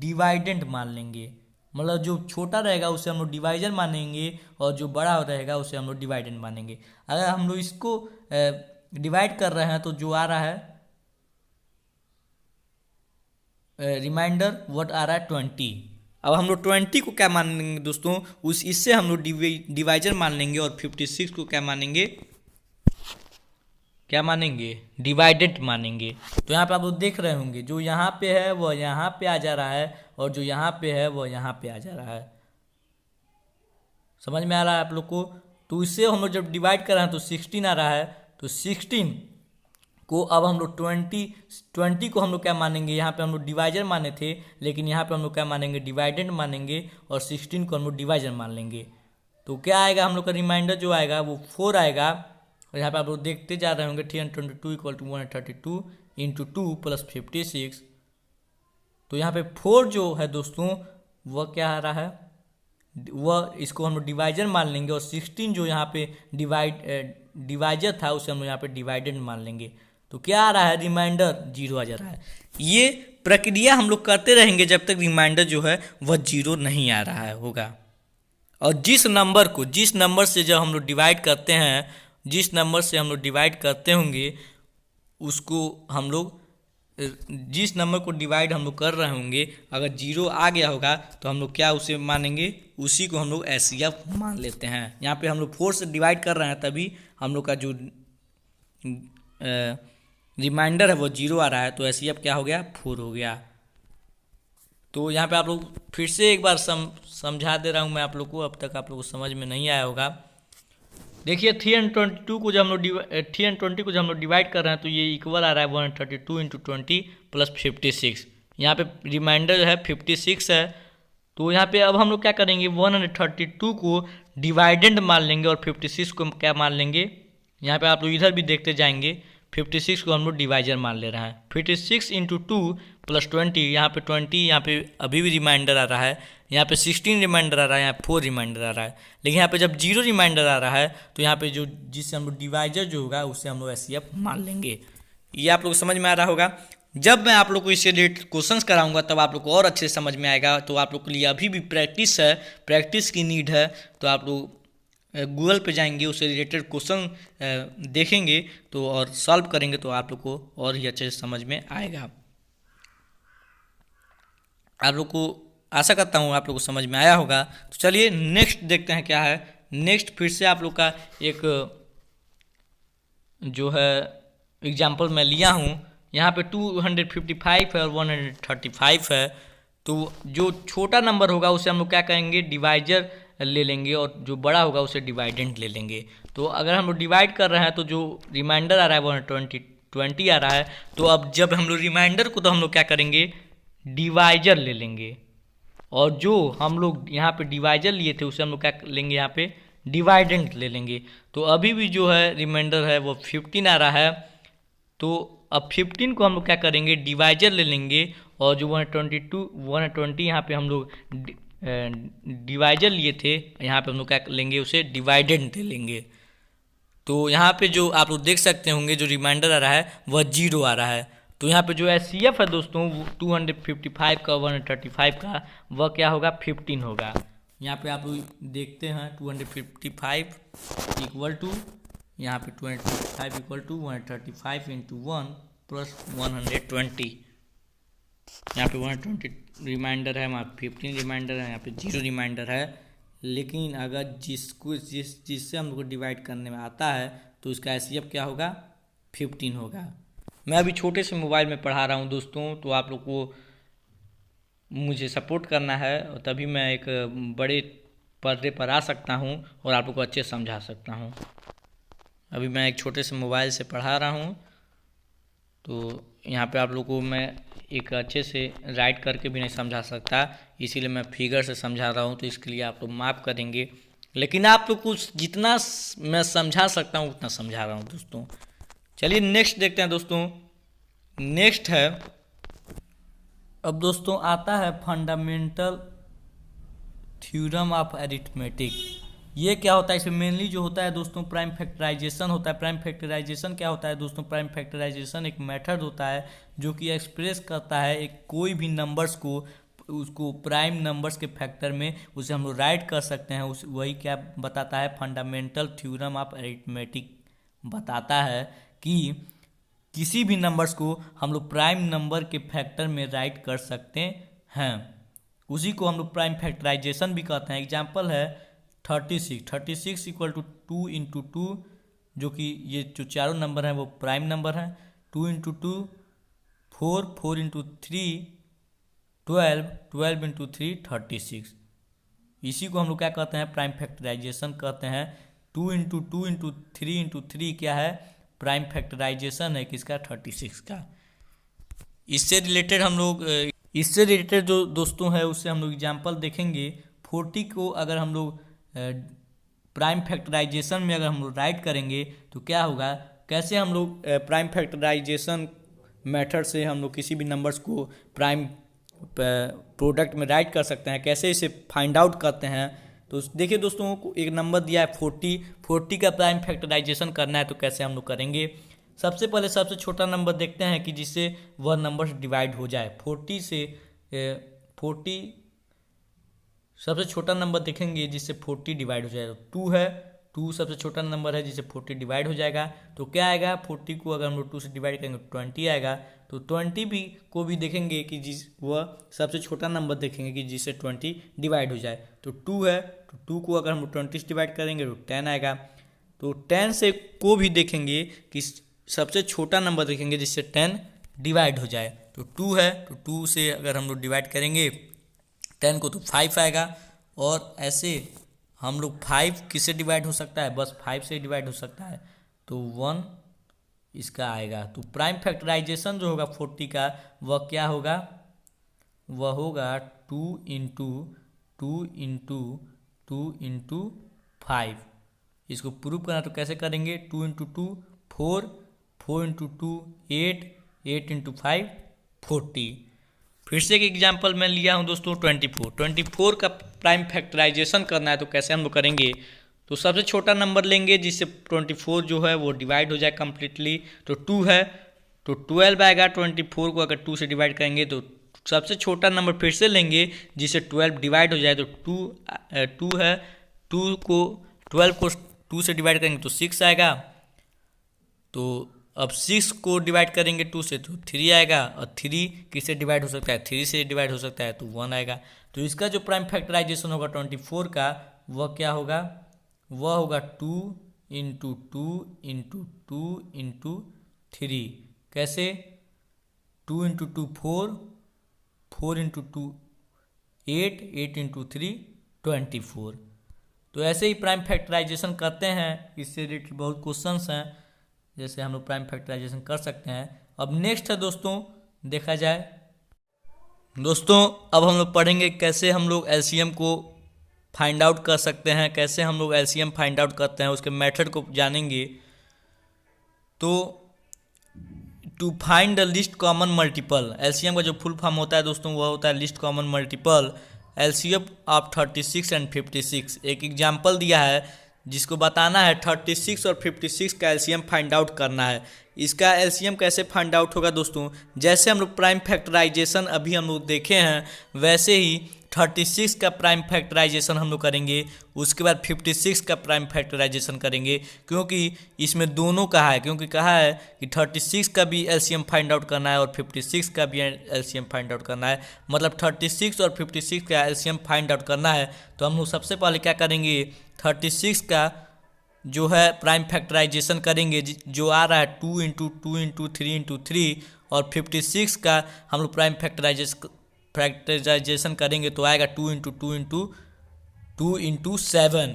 डिवाइडेंट मान लेंगे। मतलब जो छोटा रहेगा उसे हम लोग डिवाइजर मानेंगे और जो बड़ा रहेगा उसे हम लोग डिवाइडेंट मानेंगे। अगर हम लोग इसको डिवाइड कर रहे हैं तो जो आ रहा है रिमाइंडर व्हाट आ रहा है 20। अब हम लोग 20 को क्या मानेंगे दोस्तों, इससे हम लोग डिवाइजर मान लेंगे और 56 को क्या मानेंगे, डिवाइडेंट मानेंगे। तो यहाँ पे आप लोग देख रहे होंगे जो यहाँ पे है वह यहाँ पे आ जा रहा है और जो यहाँ पे है वह यहाँ पे आ जा रहा है। समझ में आ रहा है आप लोग को। तो इससे हम लोग जब डिवाइड कर रहे हैं तो 16 आ रहा है। तो 16 को अब हम लोग 20 को हम लोग क्या मानेंगे, यहाँ पे हम लोग डिवाइजर माने थे लेकिन यहाँ पे हम लोग क्या मानेंगे, डिवाइडेंट मानेंगे और 16 को हम लोग डिवाइजर मान लेंगे। तो क्या आएगा हम लोग का रिमाइंडर जो आएगा वो 4 आएगा। और यहाँ पे आप लोग देखते जा रहे होंगे 322 इक्वल टू 132 इंटू 2 प्लस 56। तो यहाँ पे 4 जो है दोस्तों वह क्या आ रहा है, वह इसको हम लोग डिवाइजर मान लेंगे और 16 जो यहाँ पे डिवाइजर था उसे हम लोग यहाँ पे डिवाइडेंट मान लेंगे। तो क्या आ रहा है, रिमाइंडर 0 आ जा रहा है। ये प्रक्रिया हम लोग करते रहेंगे जब तक रिमाइंडर जो है वह 0 नहीं आ रहा है होगा। और जिस नंबर से जब हम लोग डिवाइड करते हैं, जिस नंबर से हम लोग डिवाइड करते होंगे उसको हम लोग, जिस नंबर को डिवाइड हम लोग कर रहे होंगे अगर 0 आ गया होगा तो हम लोग क्या उसे मानेंगे, उसी को हम लोग एचसीएफ मान लेते हैं। यहाँ पे हम लोग 4 से डिवाइड कर रहे हैं तभी हम लोग का जो रिमाइंडर है वो 0 आ रहा है। तो एचसीएफ क्या हो गया, 4 हो गया। तो यहाँ पे आप लोग फिर से एक बार समझा दे रहा हूँ मैं आप लोग को, अब तक आप लोग को समझ में नहीं आया होगा। देखिए 320 को जब हम लोग डिवाइड कर रहे हैं तो ये इक्वल आ रहा है 132 इंटू 20 प्लस 56। यहाँ पे रिमाइंडर है 56 है। तो यहाँ पे अब हम लोग क्या करेंगे, 132 को डिवाइडेंट मान लेंगे और 56 को क्या मान लेंगे, यहाँ पे आप लोग इधर भी देखते जाएंगे 56 को हम लोग डिवाइजर मान ले रहे हैं। 56 इंटू 2 प्लस 20, यहाँ पे 20 यहाँ पे अभी भी रिमाइंडर आ रहा है, यहाँ पे 16 रिमाइंडर आ रहा है, यहाँ 4 रिमाइंडर आ रहा है। लेकिन यहाँ पे जब 0 रिमाइंडर आ रहा है तो यहाँ पे जो जिससे हम लोग डिवाइजर जो होगा उससे हम लोग एचसीएफ मान लेंगे। ये आप लोग समझ में आ रहा होगा। जब मैं आप लोग को इससे रिलेटेड क्वेश्चंस कराऊंगा तब आप लोग को और अच्छे से समझ में आएगा। तो आप लोग के लिए अभी भी प्रैक्टिस है, प्रैक्टिस की नीड है। तो आप लोग गूगल पे जाएंगे, उससे रिलेटेड क्वेश्चन देखेंगे तो और सॉल्व करेंगे तो आप लोग को और ही अच्छे से समझ में आएगा। आप लोग को आशा करता हूँ आप लोग को समझ में आया होगा। तो चलिए नेक्स्ट देखते हैं क्या है। नेक्स्ट फिर से आप लोग का एक जो है एग्जाम्पल मैं लिया हूँ। यहाँ पे 255 है और 135 है। तो जो छोटा नंबर होगा उसे हम लोग क्या करेंगे, डिवाइजर ले लेंगे और जो बड़ा होगा उसे डिवाइडेंट ले लेंगे। तो अगर हम लोग डिवाइड कर रहे हैं तो जो रिमाइंडर आ रहा है 120 आ रहा है। तो अब जब हम लोग रिमाइंडर को तो हम लोग क्या करेंगे, डिवाइजर ले लेंगे और जो हम लोग यहाँ पे डिवाइजर लिए थे उसे हम लोग क्या लेंगे, यहाँ पे डिवाइडेंट ले लेंगे। तो अभी भी जो है रिमाइंडर है वो 15 आ रहा है। तो अब 15 को हम लोग क्या करेंगे, डिवाइजर ले लेंगे और जो 120 यहाँ पे हम लोग डिवाइजर लिए थे, यहाँ पे हम लोग क्या लेंगे, उसे डिवाइडेंट ले लेंगे। तो यहाँ पे जो आप लोग देख सकते होंगे जो रिमाइंडर आ रहा है वह 0 आ रहा है। तो यहाँ पे जो एचसीएफ है दोस्तों 255 का 135 का वह क्या होगा, 15 होगा। यहाँ पे आप लोग देखते हैं 255 इक्वल टू, यहाँ पे 255 इक्वल टू 135 इंटू 1 प्लस 120। यहाँ पे 120 रिमाइंडर है, वहाँ 15 रिमाइंडर है, यहाँ पे 0 रिमाइंडर है। लेकिन अगर जिससे हम लोग को डिवाइड करने में आता है तो उसका एचसीएफ क्या होगा, 15 होगा। मैं अभी छोटे से मोबाइल में पढ़ा रहा हूँ दोस्तों, तो आप लोग को मुझे सपोर्ट करना है और तभी मैं एक बड़े पर्दे पर आ सकता हूँ और आप लोग को अच्छे समझा सकता हूँ। अभी मैं एक छोटे से मोबाइल से पढ़ा रहा हूँ तो यहाँ पे आप लोगों को मैं एक अच्छे से राइट करके भी नहीं समझा सकता, इसीलिए मैं फिगर से समझा रहा हूँ, तो इसके लिए आप लोग माफ़ करेंगे। लेकिन आप लोग कुछ जितना मैं समझा सकता हूँ उतना समझा रहा हूँ दोस्तों। चलिए नेक्स्ट देखते हैं दोस्तों। नेक्स्ट है, अब दोस्तों आता है फंडामेंटल थ्योरम ऑफ अरिथमेटिक। ये क्या होता है, इसमें मेनली जो होता है दोस्तों प्राइम फैक्टराइजेशन होता है। प्राइम फैक्टराइजेशन क्या होता है दोस्तों? प्राइम फैक्टराइजेशन एक मेथड होता है जो कि एक्सप्रेस करता है एक कोई भी नंबर्स को, उसको प्राइम नंबर्स के फैक्टर में उसे हम लोग राइट कर सकते हैं। उस वही क्या बताता है, फंडामेंटल थ्योरम ऑफ अरिथमेटिक बताता है कि किसी भी नंबर्स को हम लोग प्राइम नंबर के फैक्टर में राइट कर सकते हैं। उसी को हम लोग प्राइम फैक्टराइजेशन भी कहते हैं। एग्जाम्पल है 36 इक्वल टू 2 इंटू 2, जो कि ये जो चारों नंबर हैं वो प्राइम नंबर हैं। 2 इंटू 2 4, 4 इंटू 3 12, 12 इंटू 3 36। इसी को हम लोग क्या कहते हैं, प्राइम फैक्टराइजेशन कहते हैं। 2 इंटू 2 इंटू 3 इंटू 3 क्या है, प्राइम फैक्टराइजेशन है किसका, 36 का। इससे रिलेटेड जो दोस्तों है उससे हम लोग एग्जाम्पल देखेंगे। 40 को अगर हम लोग प्राइम फैक्टराइजेशन में अगर हम लोग राइट करेंगे तो क्या होगा, कैसे हम लोग प्राइम फैक्टराइजेशन मेथड से हम लोग किसी भी नंबर्स को प्राइम प्रोडक्ट में राइट कर सकते हैं, कैसे इसे फाइंड आउट करते हैं। तो देखिए दोस्तों को एक नंबर दिया है 40 का प्राइम फैक्टराइजेशन करना है तो कैसे हम लोग करेंगे। सबसे पहले सबसे छोटा नंबर देखते हैं कि जिससे वह नंबर डिवाइड हो जाए। 40 से 40 सबसे छोटा नंबर देखेंगे जिससे 40 डिवाइड हो जाएगा। 2 है, 2 सबसे छोटा नंबर है जिससे 40 डिवाइड हो जाएगा। तो क्या आएगा, 40 को अगर हम लोग 2 से डिवाइड करेंगे 20 आएगा। तो 20 भी को भी देखेंगे कि जिस वह सबसे छोटा नंबर देखेंगे कि जिससे 20 डिवाइड हो जाए। तो 2 है, तो 2 को अगर हम लोग 20 से डिवाइड करेंगे तो 10 आएगा। तो 10 से को भी देखेंगे कि सबसे छोटा नंबर देखेंगे जिससे 10 डिवाइड हो जाए। तो 2 है, तो 2 से अगर हम लोग डिवाइड करेंगे 10 को तो 5 आएगा। और ऐसे हम लोग 5 किससे डिवाइड हो सकता है, बस 5 से डिवाइड हो सकता है, तो 1 इसका आएगा। तो प्राइम फैक्टराइजेशन जो होगा 40 का वह क्या होगा, वह होगा 2 इंटू 2 इंटू 2 इंटू 5। इसको प्रूव करना तो कैसे करेंगे, 2 इंटू 2 4, 4 इंटू 2 8, 8 इंटू 5 40। फिर से एक एग्जाम्पल मैं लिया हूँ दोस्तों 24 का प्राइम फैक्टराइजेशन करना है तो कैसे हम लोग करेंगे। तो सबसे छोटा नंबर लेंगे जिससे 24 जो है वो डिवाइड हो जाए कम्प्लीटली। तो 2 है, तो 12 आएगा। 24 को अगर 2 से डिवाइड करेंगे तो सबसे छोटा नंबर फिर से लेंगे जिससे 12 डिवाइड हो जाए। तो 2 है, 12 को 2 से डिवाइड करेंगे तो 6 आएगा। तो अब 6 को डिवाइड करेंगे 2 से तो 3 आएगा। और 3 किससे डिवाइड हो सकता है, 3 से डिवाइड हो सकता है तो 1 आएगा। तो इसका जो प्राइम फैक्टराइजेशन होगा 24 का वह क्या होगा, वह होगा 2 इंटू 2 इंटू 2 इंटू 3। कैसे, 2 इंटू 2 4, 4 इंटू 2 8, 8 इंटू 3 24। तो ऐसे ही प्राइम फैक्टराइजेशन करते हैं। इससे रिलेटेड बहुत क्वेश्चंस हैं जैसे हम लोग प्राइम फैक्टराइजेशन कर सकते हैं। अब नेक्स्ट है दोस्तों, देखा जाए दोस्तों, अब हम लोग पढ़ेंगे कैसे हम लोग एलसीएम को फाइंड आउट कर सकते हैं, कैसे हम लोग एलसीएम फाइंड आउट करते हैं, उसके मेथड को जानेंगे। तो to find the least common multiple, LCM का जो फुल फॉर्म होता है दोस्तों वह होता है list common multiple LCM of 36 and 56। एक एग्जाम्पल दिया है जिसको बताना है 36 और 56 का एलसीएम फाइंड आउट करना है। इसका एलसीएम कैसे फाइंड आउट होगा दोस्तों, जैसे हम लोग प्राइम फैक्टराइजेशन अभी हम लोग देखे हैं वैसे ही 36 का प्राइम फैक्टराइजेशन हम लोग करेंगे, उसके बाद 56 का प्राइम फैक्टराइजेशन करेंगे। क्योंकि इसमें दोनों कहा है, क्योंकि कहा है कि 36 का भी एलसीएम फाइंड आउट करना है और 56 का भी एलसीएम फाइंड आउट करना है। मतलब 36 और 56 का एलसीएम फाइंड आउट करना है तो हम लोग सबसे पहले क्या करेंगे, 36 का जो है प्राइम फैक्टराइजेशन करेंगे जो आ रहा है 2 इंटू 2 इंटू 3 इंटू 3, और 56 का हम लोग प्राइम फैक्टराइजेशन करेंगे तो आएगा 2 इंटू 2 इंटू 2 इंटू 7।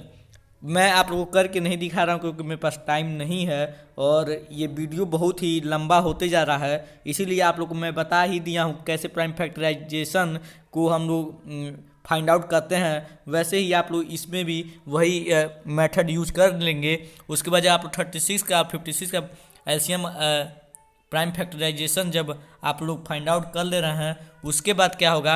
मैं आप लोगों को करके नहीं दिखा रहा हूँ क्योंकि मेरे पास टाइम नहीं है और ये वीडियो बहुत ही लंबा होते जा रहा है, इसीलिए आप लोग को मैं बता ही दिया हूँ कैसे प्राइम फैक्टराइजेशन को हम लोग फाइंड आउट करते हैं। वैसे ही आप लोग इसमें भी वही मेथड यूज कर लेंगे। उसके बाद आप लोग 36 का 56 का एलसीएम प्राइम फैक्टराइजेशन जब आप लोग फाइंड आउट कर ले रहे हैं, उसके बाद क्या होगा,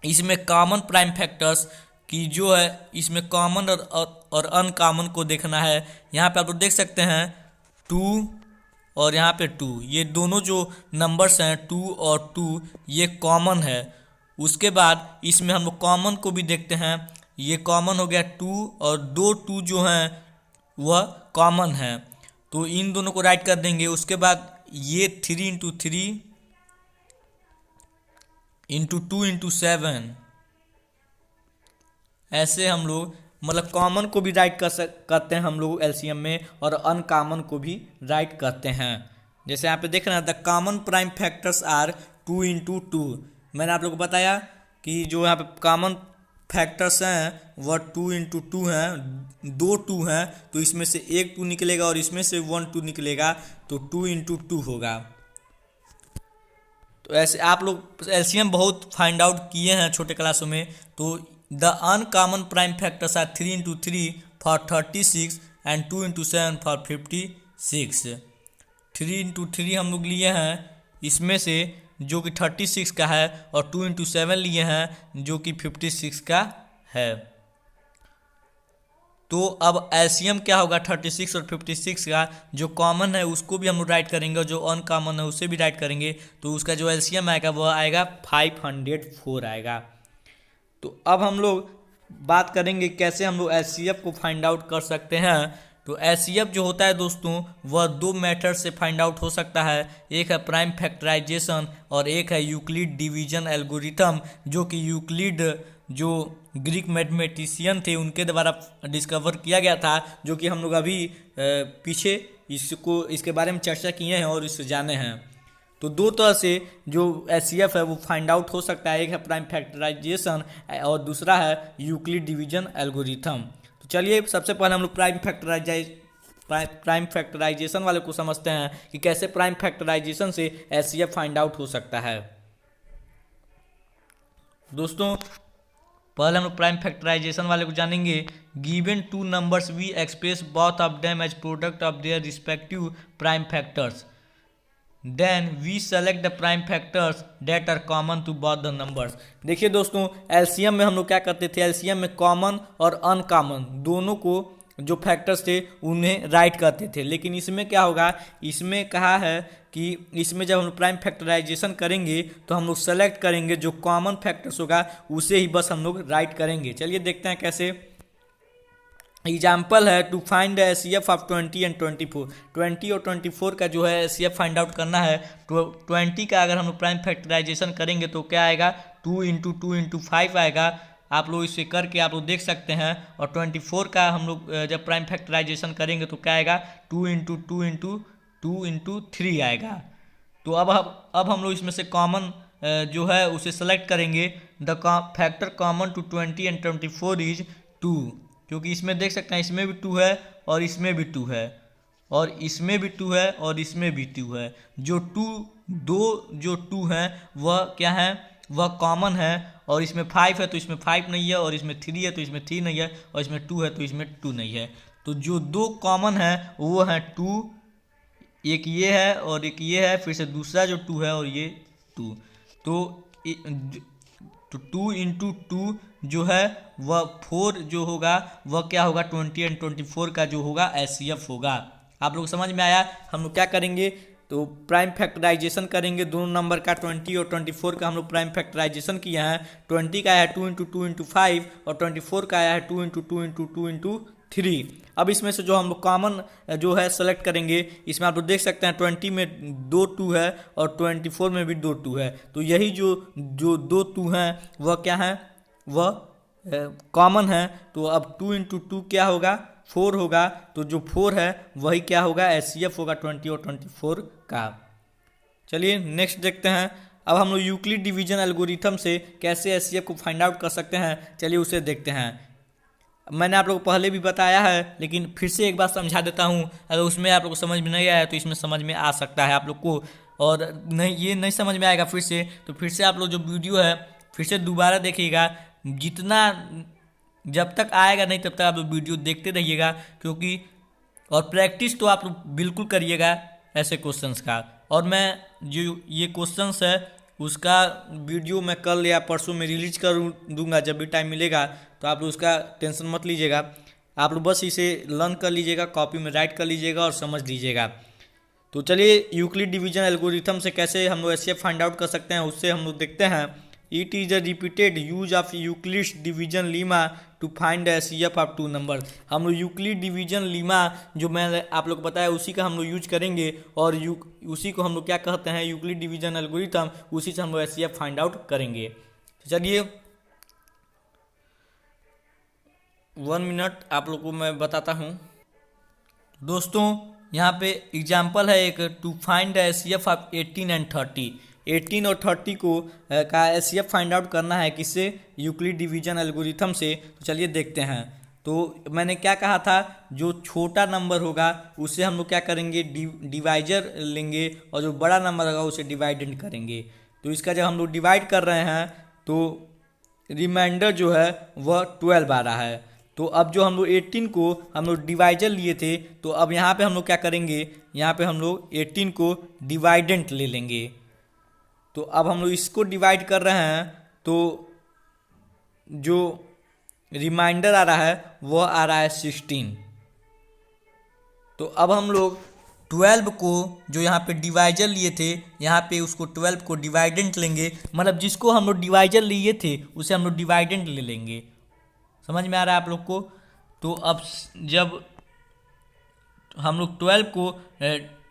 इसमें कॉमन प्राइम फैक्टर्स की जो है, इसमें कॉमन और अनकॉमन को देखना है। यहाँ पे आप लोग देख सकते हैं 2 और यहाँ पे 2, ये दोनों जो नंबर्स हैं 2 और 2 ये कॉमन है। उसके बाद इसमें हम लोग कॉमन को भी देखते हैं, ये कॉमन हो गया 2 और 2 जो हैं वह कॉमन है, तो इन दोनों को राइट कर देंगे। उसके बाद ये 3 इंटू 3 इंटू 2 इंटू 7, ऐसे हम लोग मतलब कॉमन को भी राइट करते हैं हम लोग एलसीएम में, और अनकॉमन को भी राइट करते हैं। जैसे यहाँ पे देख रहे हैं the common prime factors are 2 into 2। मैंने आप लोग को बताया कि जो यहाँ पे कॉमन फैक्टर्स हैं वह 2 इंटू 2 हैं, 2 2 हैं, तो इसमें से एक 2 निकलेगा और इसमें से 1 2 निकलेगा, तो 2 इंटू 2 होगा। तो ऐसे आप लोग एलसीएम बहुत फाइंड आउट किए हैं छोटे क्लासों में। तो the uncommon prime factors are 3 into 3 for 36 and 2 into 7 for 56। 3 into 3 हम लोग लिए हैं इसमें से जो कि 36 का है, और 2 इंटू 7 लिए हैं जो कि 56 का है। तो अब एलसीएम क्या होगा 36 और 56 का, जो कॉमन है उसको भी हम लोग राइट करेंगे और जो अनकॉमन है उसे भी राइट करेंगे, तो उसका जो एलसीएम आएगा वह आएगा 504 आएगा। तो अब हम लोग बात करेंगे कैसे हम लोग एचसीएफ को फाइंड आउट कर सकते हैं। तो एचसीएफ जो होता है दोस्तों वह 2 मेथड से फाइंड आउट हो सकता है, एक है प्राइम फैक्टराइजेशन और एक है यूक्लिड डिवीजन एल्गोरिथम, जो कि यूक्लिड जो ग्रीक मैथमेटिशियन थे उनके द्वारा डिस्कवर किया गया था, जो कि हम लोग अभी पीछे इसके बारे में चर्चा किए हैं और इसे जाने हैं। तो 2 तरह से जो एचसीएफ है वो फाइंड आउट हो सकता है, एक है प्राइम फैक्टराइजेशन और दूसरा है यूक्लिड डिवीजन एल्गोरिथम। तो चलिए सबसे पहले हम लोग प्राइम फैक्टराइजेशन वाले को समझते हैं कि कैसे प्राइम फैक्टराइजेशन से एचसीएफ फाइंड आउट हो सकता है। दोस्तों पहले हम लोग प्राइम फैक्टराइजेशन वाले को जानेंगे। Given 2 numbers we express both of them as product of their respective prime factors, then we select the prime factors that are common to both the numbers. देखिए दोस्तों एलसीएम में हम लोग क्या करते थे, एलसीएम में कॉमन और अनकॉमन दोनों को जो फैक्टर्स थे उन्हें राइट करते थे। लेकिन इसमें क्या होगा, इसमें कहा है कि इसमें जब हम लोग प्राइम फैक्टराइजेशन करेंगे तो हम लोग सेलेक्ट करेंगे जो कॉमन फैक्टर्स होगा उसे ही बस हम लोग राइट करेंगे। चलिए देखते हैं कैसे। एग्जाम्पल है to find HCF of 20 and 24। 20 और 24 का जो है एचसीएफ फाइंड आउट करना है। तो 20 का अगर हम लोग प्राइम फैक्टराइजेशन करेंगे तो क्या आएगा, 2 इंटू 2 इंटू 5 आएगा। आप लोग इसे करके आप लोग देख सकते हैं। और 24 का हम लोग जब प्राइम फैक्टराइजेशन करेंगे तो क्या आएगा, 2 इंटू 2 इंटू 2 इंटू 3 आएगा। तो अब हम लोग इसमें से कॉमन जो है उसे सेलेक्ट करेंगे। The factor common to 20 and 24 is 2, क्योंकि इसमें देख सकते हैं इसमें भी 2 है और इसमें भी 2 है और इसमें भी 2 है और इसमें भी 2 है। जो 2 हैं वह क्या है, वह कॉमन है। और इसमें 5 है तो इसमें 5 नहीं है, और इसमें 3 है तो इसमें 3 नहीं है, और इसमें 2 है तो इसमें 2 नहीं है। तो जो 2 कॉमन है वो है 2, एक ये है और एक ये है, फिर से दूसरा जो 2 है और ये 2। तो 2 इंटू 2 जो है वह 4 जो होगा वह क्या होगा, 20 एंड 24 का जो होगा एचसीएफ होगा। आप लोग समझ में आया। हम लोग क्या करेंगे, तो प्राइम फैक्टराइजेशन करेंगे दोनों नंबर का, 20 और 24 का हम लोग प्राइम फैक्टराइजेशन किया है। 20 का आया है 2 इंटू 2 इंटू 5 और 24 का आया है 2 इंटू 2 इंटू 2 इंटू 3। अब इसमें से जो हम लोग कॉमन जो है सेलेक्ट करेंगे, इसमें आप लोग देख सकते हैं 20 में 2 2 है और 24 में भी 2 2 है। तो यही जो 2 2 हैं वह क्या है, वह कॉमन है। तो अब 2 इंटू 2 क्या होगा, 4 होगा। तो जो 4 है वही क्या होगा, एचसीएफ होगा 20 और 24 का। चलिए नेक्स्ट देखते हैं। अब हम लोग यूक्लिड डिवीजन एल्गोरिथम से कैसे एचसीएफ को फाइंड आउट कर सकते हैं, चलिए उसे देखते हैं। मैंने आप लोग को पहले भी बताया है, लेकिन फिर से एक बार समझा देता हूँ। अगर उसमें आप लोग को समझ में नहीं आया तो इसमें समझ में आ सकता है आप लोग को। और नहीं, ये नहीं समझ में आएगा फिर से, तो फिर से आप लोग जो वीडियो है फिर से दोबारा देखिएगा। जितना जब तक आएगा नहीं तब तक आप लोग वीडियो देखते रहिएगा, क्योंकि और प्रैक्टिस तो आप लोग बिल्कुल करिएगा ऐसे क्वेश्चंस का। और मैं जो ये क्वेश्चंस है उसका वीडियो मैं कल या परसों में रिलीज कर दूंगा, जब भी टाइम मिलेगा। तो आप लोग उसका टेंशन मत लीजिएगा, आप लोग बस इसे लर्न कर लीजिएगा, कॉपी में राइट कर लीजिएगा और समझ लीजिएगा। तो चलिए, यूक्लिड डिवीजन एल्गोरिथम से कैसे हम लोग एचसीएफ फाइंड आउट कर सकते हैं उससे हम लोग देखते हैं। It is a repeated use of Euclid's division lemma to find HCF of two number. हम लोग यूक्लिड डिवीजन लीमा जो मैंने आप लोग को बताया उसी का हम लोग यूज करेंगे, और उसी को हम लोग क्या कहते हैं, यूक्लिड डिवीजन एल्गोरिथम, उसी से हम लोग एचसीएफ फाइंड आउट करेंगे। तो चलिए 1 मिनट आप लोग को मैं बताता हूँ। दोस्तों यहाँ पे एग्जाम्पल है एक, to find the HCF of 18 and 30। 18 और 30 को का एचसीएफ फाइंड आउट करना है किससे, यूक्लिड डिवीजन एल्गोरिथम से। तो चलिए देखते हैं। तो मैंने क्या कहा था, जो छोटा नंबर होगा उससे हम लोग क्या करेंगे, डिवाइजर लेंगे, और जो बड़ा नंबर होगा उसे डिवाइडेंड करेंगे। तो इसका जब हम लोग डिवाइड कर रहे हैं तो रिमाइंडर जो है वह 12 आ रहा है। तो अब जो हम लोग 18 को हम लोग डिवाइजर लिए थे, तो अब यहाँ पे हम लोग क्या करेंगे, यहाँ पे हम लोग 18 को डिवाइडेंट ले लेंगे। तो अब हम लोग इसको डिवाइड कर रहे हैं, तो जो रिमाइंडर आ रहा है वह आ रहा है 16। तो अब हम लोग 12 को जो यहाँ पे डिवाइजर लिए थे, यहाँ पे उसको 12 को डिवाइडेंट लेंगे, मतलब जिसको हम लोग डिवाइजर लिए थे उसे हम लोग डिवाइडेंट ले लेंगे। समझ में आ रहा है आप लोग को। तो अब जब हम लोग 12 को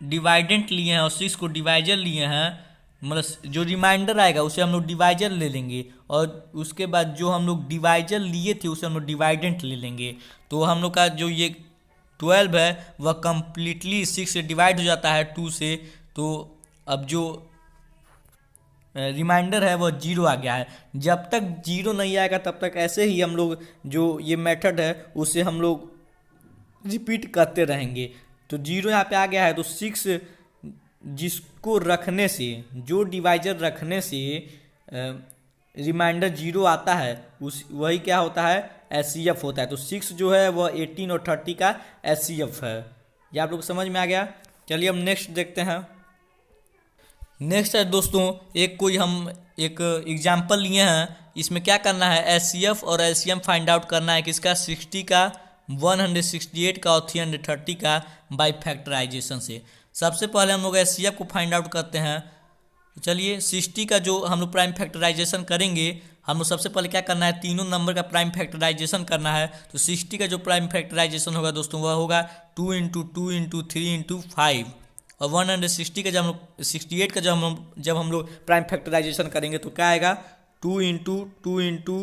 डिवाइडेंट लिए हैं और 6 को डिवाइजर लिए हैं, मतलब जो रिमाइंडर आएगा उसे हम लोग डिवाइजर ले लेंगे, और उसके बाद जो हम लोग डिवाइजर लिए थे उसे हम लोग डिवाइडेंट ले लेंगे। तो हम लोग का जो ये 12 है वह कम्प्लीटली 6 से डिवाइड हो जाता है 2 से। तो अब जो रिमाइंडर है वह 0 आ गया है। जब तक 0 नहीं आएगा तब तक ऐसे ही हम लोग जो ये मेथड है उसे हम लोग रिपीट करते रहेंगे। तो 0 यहाँ पे आ गया है, तो 6 जिसको रखने से, जो डिवाइजर रखने से रिमाइंडर 0 आता है उस वही क्या होता है, एचसीएफ होता है। तो 6 जो है वह 18 और 30 का एचसीएफ है। ये आप लोग समझ में आ गया। चलिए अब नेक्स्ट देखते हैं। नेक्स्ट है दोस्तों, हम एक एग्जाम्पल लिए हैं। इसमें क्या करना है, एचसीएफ और एलसीएम फाइंड आउट करना है किसका, 60 का, 168 का और 330 का बाई फैक्टराइजेशन से। सबसे पहले हम लोग एचसीएफ को फाइंड आउट करते हैं। तो चलिए 60 का जो हम लोग प्राइम फैक्टराइजेशन करेंगे, हम लोग सबसे पहले क्या करना है, तीनों नंबर का प्राइम फैक्टराइजेशन करना है। तो 60 का जो प्राइम फैक्टराइजेशन होगा दोस्तों वह होगा 2 × 2 × 3 × 5। और 160 का जब हम लोग प्राइम फैक्टराइजेशन करेंगे तो क्या आएगा, 2 × 2 ×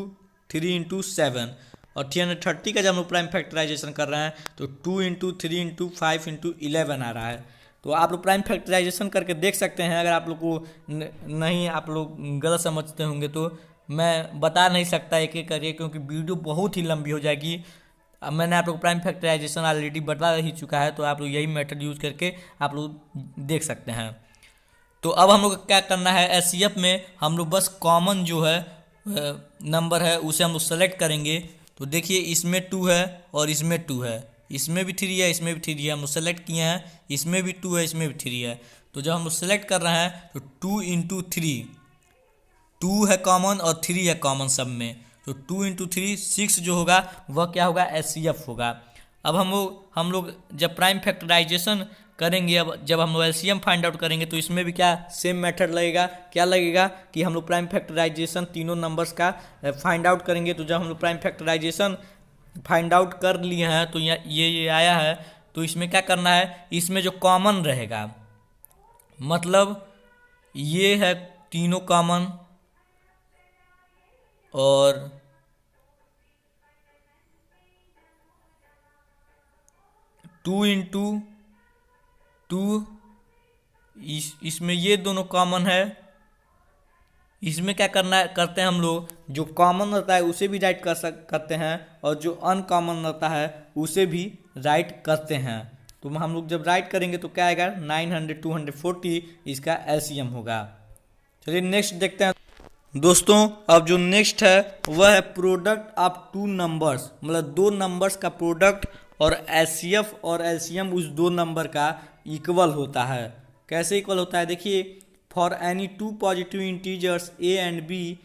3 × 7। और 330 का जब हम लोग प्राइम फैक्टराइजेशन कर रहे हैं तो 2 × 3 × 5 × 11 आ रहा है। तो आप लोग प्राइम फैक्टराइजेशन करके देख सकते हैं। अगर आप लोग को नहीं, आप लोग गलत समझते होंगे तो मैं बता नहीं सकता एक एक करके, क्योंकि वीडियो बहुत ही लंबी हो जाएगी। अब मैंने आप लोग प्राइम फैक्टराइजेशन ऑलरेडी बता ही चुका है, तो आप लोग यही मेथड यूज़ करके आप लोग देख सकते हैं। तो अब हम लोग क्या करना है, एचसीएफ में हम लोग बस कॉमन जो है नंबर है उसे हम लोग सेलेक्ट करेंगे। तो देखिए इसमें 2 है और इसमें 2 है, इसमें भी 3 है, इसमें भी 3 है, हम लोग सेलेक्ट किए हैं। इसमें भी 2 है, इसमें भी 3 है। तो जब हम लोग सेलेक्ट कर रहे हैं तो 2 × 3, 2 है कॉमन और 3 है कॉमन सब में। तो 2 × 3 6 जो होगा वह क्या होगा, एचसीएफ होगा। अब हम लोग जब प्राइम फैक्टराइजेशन करेंगे, अब जब हम लोग एलसीएम फाइंड आउट करेंगे तो इसमें भी क्या सेम मेथड लगेगा। क्या लगेगा कि हम लोग प्राइम फैक्टराइजेशन तीनों नंबर्स का फाइंड आउट करेंगे। तो जब हम लोग प्राइम फैक्टराइजेशन फाइंड आउट कर लिए हैं तो ये आया है। तो इसमें क्या करना है, इसमें जो कॉमन रहेगा, मतलब ये है तीनों कॉमन, और टू इंटू टू इसमें ये दोनों कॉमन है, इसमें क्या करते हैं हम लोग, जो कॉमन रहता है उसे भी राइट करते हैं और जो अनकॉमन रहता है उसे भी राइट करते हैं। तो हम लोग जब राइट करेंगे तो क्या आएगा 900 240 इसका एलसीएम होगा। चलिए नेक्स्ट देखते हैं दोस्तों। अब जो नेक्स्ट है वह है प्रोडक्ट ऑफ टू नंबर्स, मतलब दो नंबर्स का प्रोडक्ट और एचसीएफ और एलसीएम उस दो नंबर का इक्वल होता है। कैसे इक्वल होता है देखिए, for any two positive integers a and b,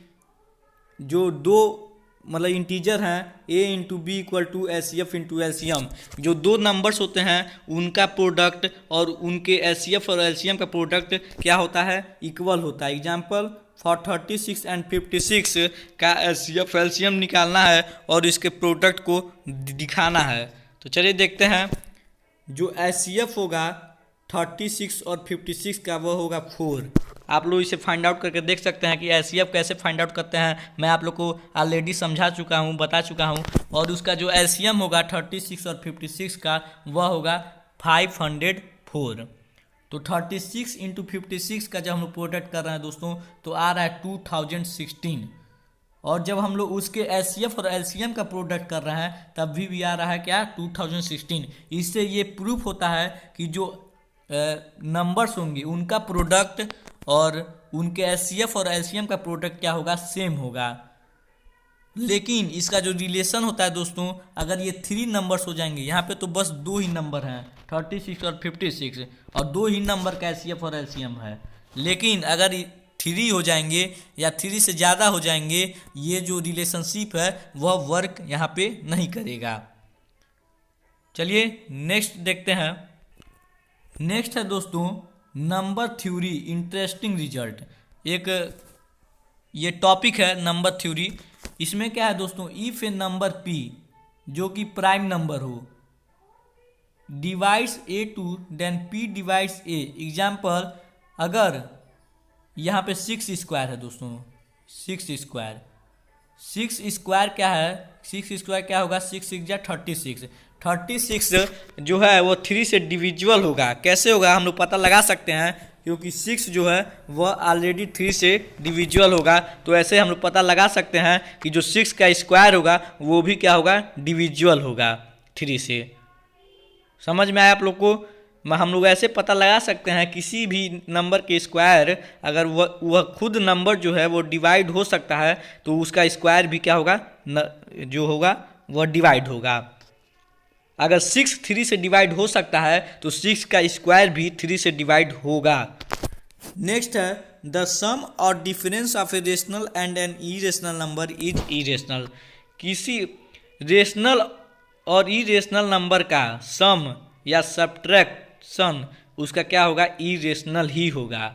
जो दो मतलब इंटीजर हैं a into b equal to HCF into LCM, जो दो नंबर्स होते हैं उनका प्रोडक्ट और उनके एचसीएफ और एलसीएम का प्रोडक्ट क्या होता है, इक्वल होता है। एग्जाम्पल फॉर 36 एंड 56 का एचसीएफ एलसीएम निकालना है और इसके प्रोडक्ट को दिखाना है। तो चलिए देखते हैं। जो एचसीएफ होगा 36 और 56 का वो होगा 4। आप लोग इसे फाइंड आउट करके देख सकते हैं कि एचसीएफ कैसे फाइंड आउट करते हैं। मैं आप लोग को ऑलरेडी समझा चुका हूँ, बता चुका हूँ। और उसका जो एलसीएम होगा 36 और 56 का वह होगा 504। तो 36 इंटू 56 का जब हम लोग प्रोडक्ट कर रहे हैं दोस्तों तो आ रहा है 2016। और जब हम लोग उसके एचसीएफ और एलसीएम का प्रोडक्ट कर रहे हैं तब भी आ रहा है क्या 2016। इससे ये प्रूफ होता है कि जो नंबर्स होंगे उनका प्रोडक्ट और उनके एचसीएफ और एलसीएम का प्रोडक्ट क्या होगा, सेम होगा। लेकिन इसका जो रिलेशन होता है दोस्तों, अगर ये 3 नंबर्स हो जाएंगे, यहाँ पे तो बस 2 ही नंबर हैं 36 और 56 और 2 ही नंबर का एचसीएफ और एलसीएम है। लेकिन अगर 3 हो जाएंगे या 3 से ज़्यादा हो जाएंगे, ये जो रिलेशनशिप है वह वर्क यहाँ पे नहीं करेगा। चलिए नेक्स्ट देखते हैं। नेक्स्ट है दोस्तों नंबर थ्योरी इंटरेस्टिंग रिजल्ट। एक ये टॉपिक है नंबर थ्योरी। इसमें क्या है दोस्तों, इफ ए नंबर p जो कि प्राइम नंबर हो divides a2 then p divides a। Example अगर यहाँ पे 6 स्क्वायर है दोस्तों, 6 स्क्वायर क्या है, 6 स्क्वायर क्या होगा, 6 6 जा 36। 36 जो है वो 3 से डिविजिबल होगा। कैसे होगा हम लोग पता लगा सकते हैं, क्योंकि 6 जो है वह ऑलरेडी 3 से डिविजिबल होगा। तो ऐसे हम लोग पता लगा सकते हैं कि जो 6 का स्क्वायर होगा वो भी क्या होगा, डिविजिबल होगा 3 से। समझ में आया आप लोग को। हम लोग ऐसे पता लगा सकते हैं किसी भी नंबर के स्क्वायर अगर वह खुद नंबर जो है वो डिवाइड हो सकता है तो उसका स्क्वायर भी क्या होगा, जो होगा वह डिवाइड होगा। अगर 6 3 से डिवाइड हो सकता है तो 6 का स्क्वायर भी 3 से डिवाइड होगा। नेक्स्ट है द सम और difference of a rational and an irrational number is irrational. किसी रेशनल और इरेशनल नंबर का सम या सब्ट्रैक्शन उसका क्या होगा, इरेशनल ही होगा।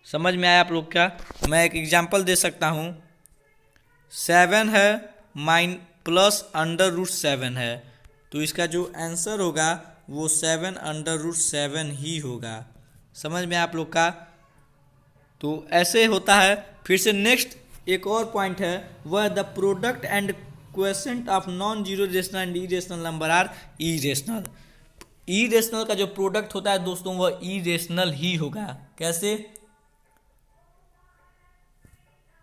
समझ में आया आप लोग का। मैं एक एग्जांपल दे सकता हूँ। 7 है प्लस √7 है, तो इसका जो आंसर होगा वो 7√7 ही होगा। समझ में आप लोग का। तो ऐसे होता है। फिर से नेक्स्ट एक और पॉइंट है, वह the product and quotient of non zero rational and irrational number are irrational. Irrational का जो प्रोडक्ट होता है दोस्तों वह इरेशनल ही होगा। कैसे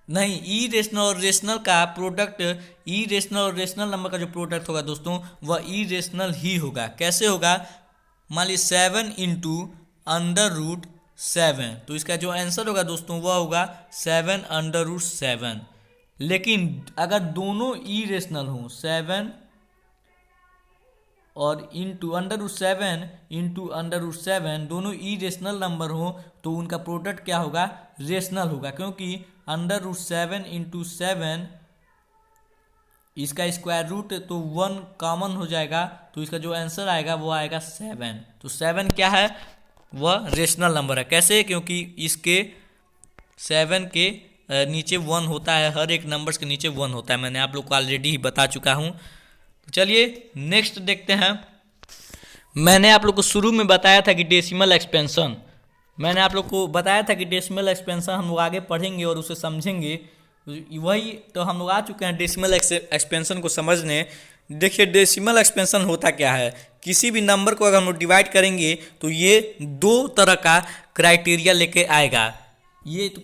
नहीं, इरेशनल और रेशनल का प्रोडक्ट, इरेशनल और रेशनल नंबर का जो प्रोडक्ट होगा दोस्तों वह इरेशनल ही होगा। कैसे होगा, मान लीजिए 7 इंटू √7, तो इसका जो आंसर होगा दोस्तों वह होगा 7√7। लेकिन अगर दोनों इरेशनल हों, 7 और इंटू √7 दोनों इरेशनल नंबर हो तो उनका प्रोडक्ट क्या होगा, रेशनल होगा। क्योंकि √7 इंटू 7 इसका स्क्वायर रूट तो 1 कॉमन हो जाएगा, तो इसका जो आंसर आएगा वो आएगा 7। तो 7 क्या है, वह रेशनल नंबर है। कैसे, क्योंकि इसके 7 के नीचे 1 होता है, हर एक नंबर्स के नीचे 1 होता है। मैंने आप लोग को ऑलरेडी ही बता चुका हूँ। चलिए नेक्स्ट देखते हैं। मैंने आप लोग को शुरू में बताया था कि डेसिमल एक्सपेंशन, मैंने आप लोग को बताया था कि डेसिमल एक्सपेंशन हम लोग आगे पढ़ेंगे और उसे समझेंगे। वही तो हम लोग आ चुके हैं डेसिमल एक्सपेंशन को समझने। देखिए डेसिमल एक्सपेंशन होता क्या है, किसी भी नंबर को अगर हम लोग डिवाइड करेंगे तो ये 2 तरह का क्राइटेरिया लेके आएगा। ये तो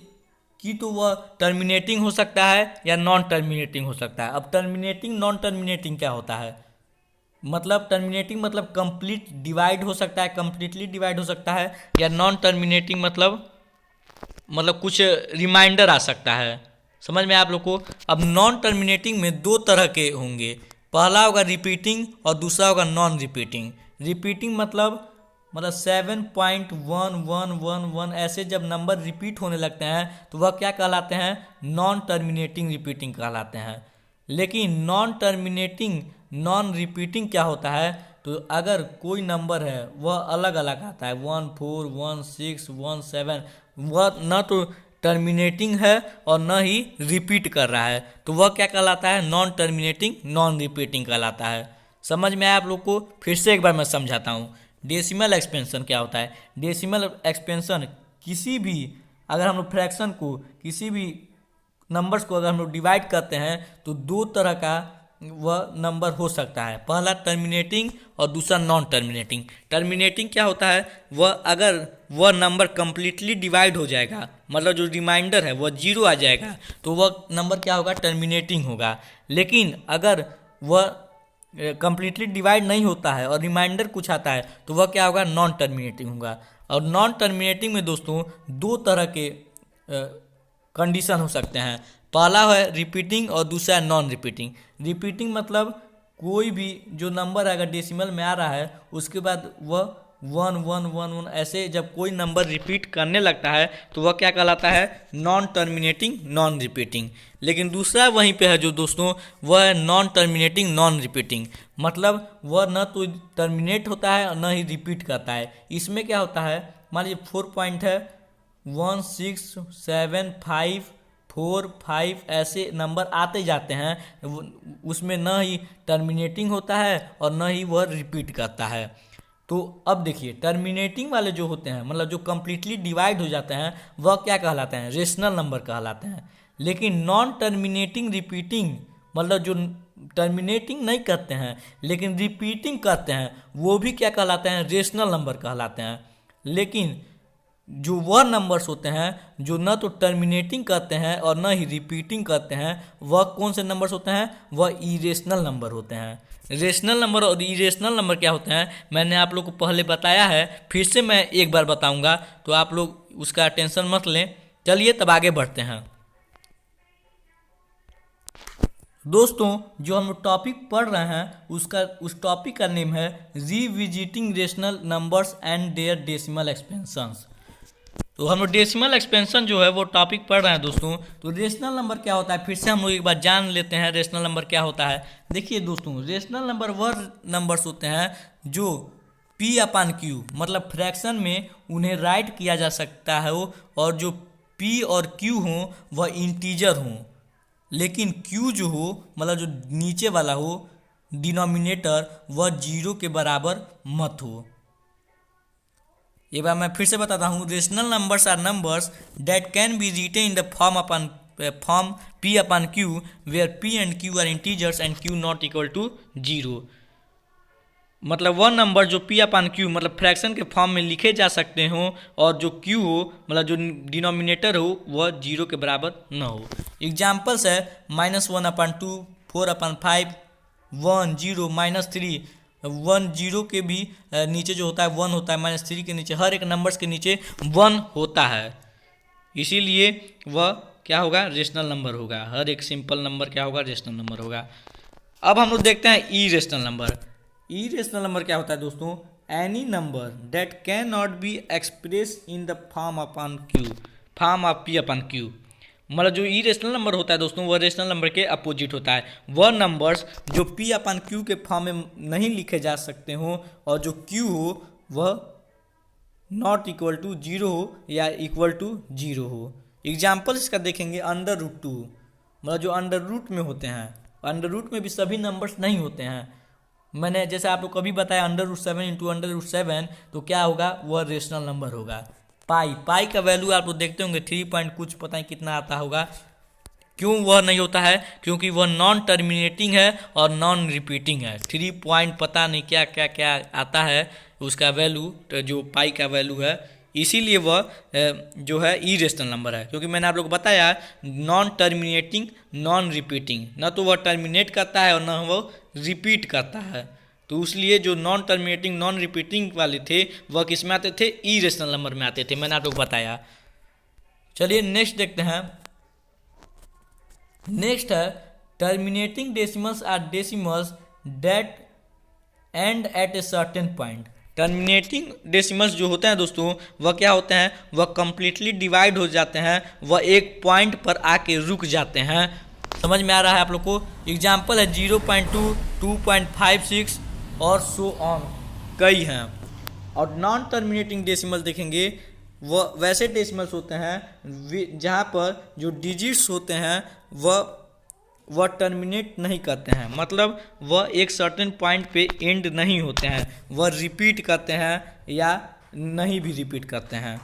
कि तो वह टर्मिनेटिंग हो सकता है या नॉन टर्मिनेटिंग हो सकता है। अब टर्मिनेटिंग नॉन टर्मिनेटिंग क्या होता है, मतलब टर्मिनेटिंग मतलब कंप्लीट डिवाइड हो सकता है, कंप्लीटली डिवाइड हो सकता है, या नॉन टर्मिनेटिंग मतलब कुछ रिमाइंडर आ सकता है। समझ में आप लोग को। अब नॉन टर्मिनेटिंग में दो तरह के होंगे, पहला होगा रिपीटिंग और दूसरा होगा नॉन रिपीटिंग। रिपीटिंग मतलब 7.1111 ऐसे जब नंबर रिपीट होने लगते हैं तो वह क्या कहलाते हैं, नॉन टर्मिनेटिंग रिपीटिंग कहलाते हैं। लेकिन नॉन टर्मिनेटिंग नॉन रिपीटिंग क्या होता है, तो अगर कोई नंबर है वह अलग अलग आता है 1 4 1 6 1 7, वह न तो टर्मिनेटिंग है और न ही रिपीट कर रहा है, तो वह क्या कहलाता है, नॉन टर्मिनेटिंग नॉन रिपीटिंग कहलाता है। समझ में आया आप लोग को। फिर से एक बार मैं समझाता हूँ डेसिमल एक्सपेंशन क्या होता है। डेसिमल एक्सपेंशन किसी भी, अगर हम लोग फ्रैक्शन को किसी भी नंबर्स को अगर हम लोग डिवाइड करते हैं तो दो तरह का वह नंबर हो सकता है, पहला टर्मिनेटिंग और दूसरा नॉन टर्मिनेटिंग। टर्मिनेटिंग क्या होता है, वह अगर वह नंबर कंप्लीटली डिवाइड हो जाएगा, मतलब जो रिमाइंडर है वह जीरो आ जाएगा, तो वह नंबर क्या होगा, टर्मिनेटिंग होगा। लेकिन अगर वह कंप्लीटली डिवाइड नहीं होता है और रिमाइंडर कुछ आता है तो वह क्या होगा, नॉन टर्मिनेटिंग होगा। और नॉन टर्मिनेटिंग में दोस्तों दो तरह के कंडीशन हो सकते हैं, पहला है रिपीटिंग और दूसरा है नॉन रिपीटिंग। रिपीटिंग मतलब कोई भी जो नंबर अगर डेसिमल में आ रहा है उसके बाद वह 1 1 1 1 ऐसे जब कोई नंबर रिपीट करने लगता है तो वह क्या कहलाता है, नॉन टर्मिनेटिंग नॉन रिपीटिंग। लेकिन दूसरा वहीं पे है जो दोस्तों, वह है नॉन टर्मिनेटिंग नॉन रिपीटिंग, मतलब वह न तो टर्मिनेट होता है और न ही रिपीट करता है। इसमें क्या होता है, मान लीजिए 4 पॉइंट है 1 6 7 5 4 5 ऐसे नंबर आते जाते हैं, उसमें न ही टर्मिनेटिंग होता है और न ही वह रिपीट करता है। तो अब देखिए टर्मिनेटिंग वाले जो होते हैं, मतलब जो कंप्लीटली डिवाइड हो जाते हैं, वह क्या कहलाते हैं, रेशनल नंबर कहलाते हैं। लेकिन नॉन टर्मिनेटिंग रिपीटिंग मतलब जो टर्मिनेटिंग नहीं करते हैं लेकिन रिपीटिंग करते हैं, वो भी क्या कहलाते हैं, रेशनल नंबर कहलाते हैं। लेकिन जो वह नंबर्स होते हैं जो न तो टर्मिनेटिंग करते हैं और न ही रिपीटिंग करते हैं, वह कौन से नंबर्स होते हैं, वह इरेशनल नंबर होते हैं। रेशनल नंबर और इरेशनल नंबर क्या होते हैं, मैंने आप लोग को पहले बताया है, फिर से मैं एक बार बताऊंगा, तो आप लोग उसका टेंशन मत लें। चलिए तब आगे बढ़ते हैं। दोस्तों जो हम टॉपिक पढ़ रहे हैं उस टॉपिक का नेम है revisiting rational numbers and their decimal expansions. तो हम लोग डेसिमल एक्सपेंशन जो है वो टॉपिक पढ़ रहे हैं दोस्तों। तो रेशनल नंबर क्या होता है, फिर से हम लोग एक बार जान लेते हैं रेशनल नंबर क्या होता है। देखिए दोस्तों, रेशनल नंबर वह नंबर्स होते हैं जो P अपान Q मतलब फ्रैक्शन में उन्हें राइट किया जा सकता है और जो P और Q हो वह इंटीजर हो, लेकिन Q जो हो मतलब जो नीचे वाला हो डिनोमिनेटर, वह 0 के बराबर मत हो। एक बार मैं फिर से बताता हूँ, rational numbers are numbers that can be written in the form P upon Q where P and Q are integers and Q not equal to 0। मतलब वह नंबर जो P अपान Q मतलब फ्रैक्शन के फॉर्म में लिखे जा सकते हों और जो Q हो मतलब जो डिनोमिनेटर हो वह 0 के बराबर न हो। एग्जाम्पल्स है -1 अपान 2, 4 अपान 5, 1 0 -3। 1 0 के भी नीचे जो होता है 1 होता है, -3 के नीचे हर एक नंबर्स के नीचे 1 होता है, इसीलिए वह क्या होगा, रेशनल नंबर होगा। हर एक सिंपल नंबर क्या होगा, रेशनल नंबर होगा। अब हम लोग देखते हैं इरेशनल नंबर। इरेशनल नंबर क्या होता है दोस्तों, any number that can not be express in the form of P upon Q। मतलब जो इरेशनल नंबर होता है दोस्तों वह रेशनल नंबर के अपोजिट होता है। वह नंबर्स जो P अपान Q के फॉर्म में नहीं लिखे जा सकते हो और जो Q हो वह नॉट इक्वल टू 0 हो या इक्वल टू 0 हो। एग्जाम्पल इसका देखेंगे, √2 मतलब जो अंडर रूट में होते हैं, अंडर रूट में भी सभी नंबर्स नहीं होते हैं। मैंने जैसे आप लोग कभी बताया √7 इंटू √7 तो क्या होगा, वह रेशनल नंबर होगा। पाई का वैल्यू आप लोग देखते होंगे 3 पॉइंट कुछ पता नहीं कितना आता होगा। क्यों वह नहीं होता है, क्योंकि वह नॉन टर्मिनेटिंग है और नॉन रिपीटिंग है। 3 पॉइंट पता नहीं क्या क्या क्या आता है उसका वैल्यू, जो पाई का वैल्यू है, इसीलिए वह जो है इरेशनल नंबर है, क्योंकि मैंने आप लोग को बताया नॉन टर्मिनेटिंग नॉन रिपीटिंग, न तो वह टर्मिनेट करता है और न वह रिपीट करता है। तो इसलिए जो नॉन टर्मिनेटिंग नॉन रिपीटिंग वाले थे वह किस में आते थे, इरेशनल नंबर में आते थे, मैंने आप लोग को बताया। चलिए नेक्स्ट देखते हैं। नेक्स्ट है terminating decimals are decimals that end at a certain point. Terminating decimals जो होते हैं दोस्तों वह क्या होते हैं, वह कंप्लीटली डिवाइड हो जाते हैं, वह एक पॉइंट पर आके रुक जाते हैं। समझ में आ रहा है आप लोग को? एग्जाम्पल है 0.2, 2.56 और सो ऑन, कई हैं। और नॉन टर्मिनेटिंग डेसिमल देखेंगे वह वैसे डेसिमल्स होते हैं जहाँ पर जो डिजिट्स होते हैं वह टर्मिनेट नहीं करते हैं, मतलब वह एक सर्टेन पॉइंट पे एंड नहीं होते हैं, वह रिपीट करते हैं या नहीं भी रिपीट करते हैं।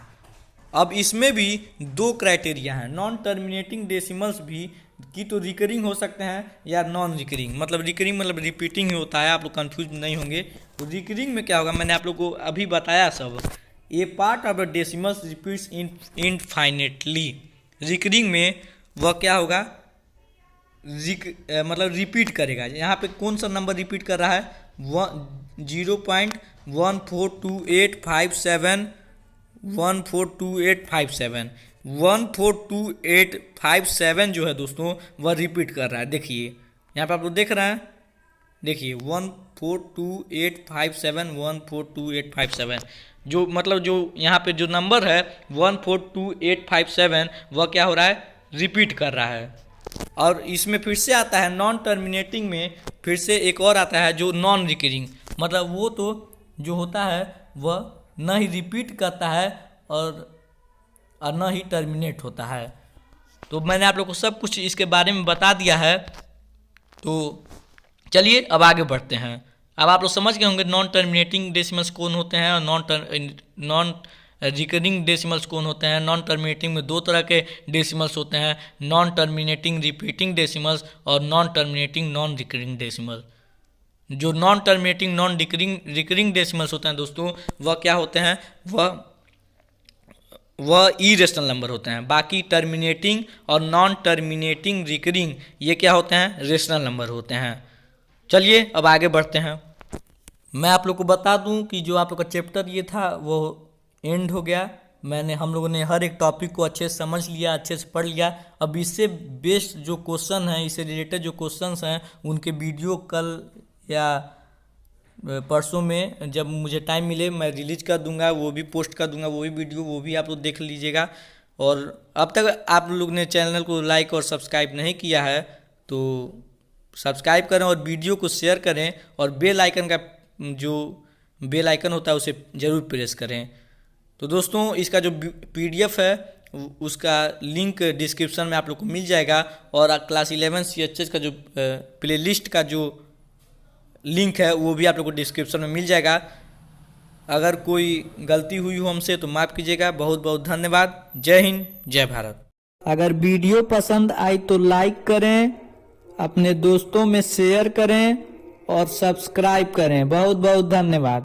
अब इसमें भी दो क्राइटेरिया हैं। नॉन टर्मिनेटिंग डेसिमल्स भी की तो रिकरिंग हो सकते हैं या नॉन रिकरिंग, मतलब रिकरिंग मतलब रिपीटिंग ही होता है, आप लोग कंफ्यूज नहीं होंगे। तो रिकरिंग में क्या होगा, मैंने आप लोग को अभी बताया सब। A part of the decimals repeats infinitely. Recurring में वह क्या होगा, मतलब रिपीट करेगा। यहाँ पे कौन सा नंबर रिपीट कर रहा है, 0.142857, 142857, 142857 जो है दोस्तों वह रिपीट कर रहा है। देखिए यहाँ पे आप लोग देख रहे हैं, देखिए 142857, 142857, जो मतलब जो यहाँ पे जो नंबर है 142857 वह क्या हो रहा है, रिपीट कर रहा है। और इसमें फिर से आता है नॉन टर्मिनेटिंग में, फिर से एक और आता है जो नॉन रिकरिंग, मतलब वो तो जो होता है वह न ही रिपीट करता है और न ही टर्मिनेट होता है। तो मैंने आप लोग को सब कुछ इसके बारे में बता दिया है। तो चलिए अब आगे बढ़ते हैं। अब आप लोग समझ गए होंगे नॉन टर्मिनेटिंग डेसिमल्स कौन होते हैं और नॉन रिकरिंग डेसिमल्स कौन होते हैं। नॉन टर्मिनेटिंग में दो तरह के डेसिमल्स होते हैं, नॉन टर्मिनेटिंग रिपीटिंग डेसिमल्स और non terminating non recurring decimal. जो non terminating non recurring decimals होते हैं दोस्तों वह क्या होते हैं, वह इरेशनल नंबर होते हैं। बाकी टर्मिनेटिंग और नॉन टर्मिनेटिंग रिकरिंग ये क्या होते हैं, रेशनल नंबर होते हैं। चलिए अब आगे बढ़ते हैं। मैं आप लोग को बता दूं कि जो आप लोग का चैप्टर ये था वो एंड हो गया। हम लोगों ने हर एक टॉपिक को अच्छे से समझ लिया, अच्छे से पढ़ लिया। अब इससे बेस्ड जो क्वेश्चन हैं, इससे रिलेटेड जो क्वेश्चंस हैं उनके वीडियो कल या परसों में जब मुझे टाइम मिले मैं रिलीज कर दूंगा, वो भी पोस्ट कर दूंगा, वो भी वीडियो, वो भी आप लोग देख लीजिएगा। और अब तक आप लोग ने चैनल को लाइक और सब्सक्राइब नहीं किया है तो सब्सक्राइब करें और वीडियो को शेयर करें और बेल आइकन का जो बेल आइकन होता है उसे ज़रूर प्रेस करें। तो दोस्तों इसका जो PDF है उसका लिंक डिस्क्रिप्शन में आप लोग को मिल जाएगा और क्लास 11 CHS का जो प्लेलिस्ट का जो लिंक है वो भी आप लोग को डिस्क्रिप्शन में मिल जाएगा। अगर कोई गलती हुई हो हमसे तो माफ़ कीजिएगा। बहुत बहुत धन्यवाद। जय हिंद, जय भारत। अगर वीडियो पसंद आई तो लाइक करें, अपने दोस्तों में शेयर करें और सब्सक्राइब करें। बहुत बहुत धन्यवाद।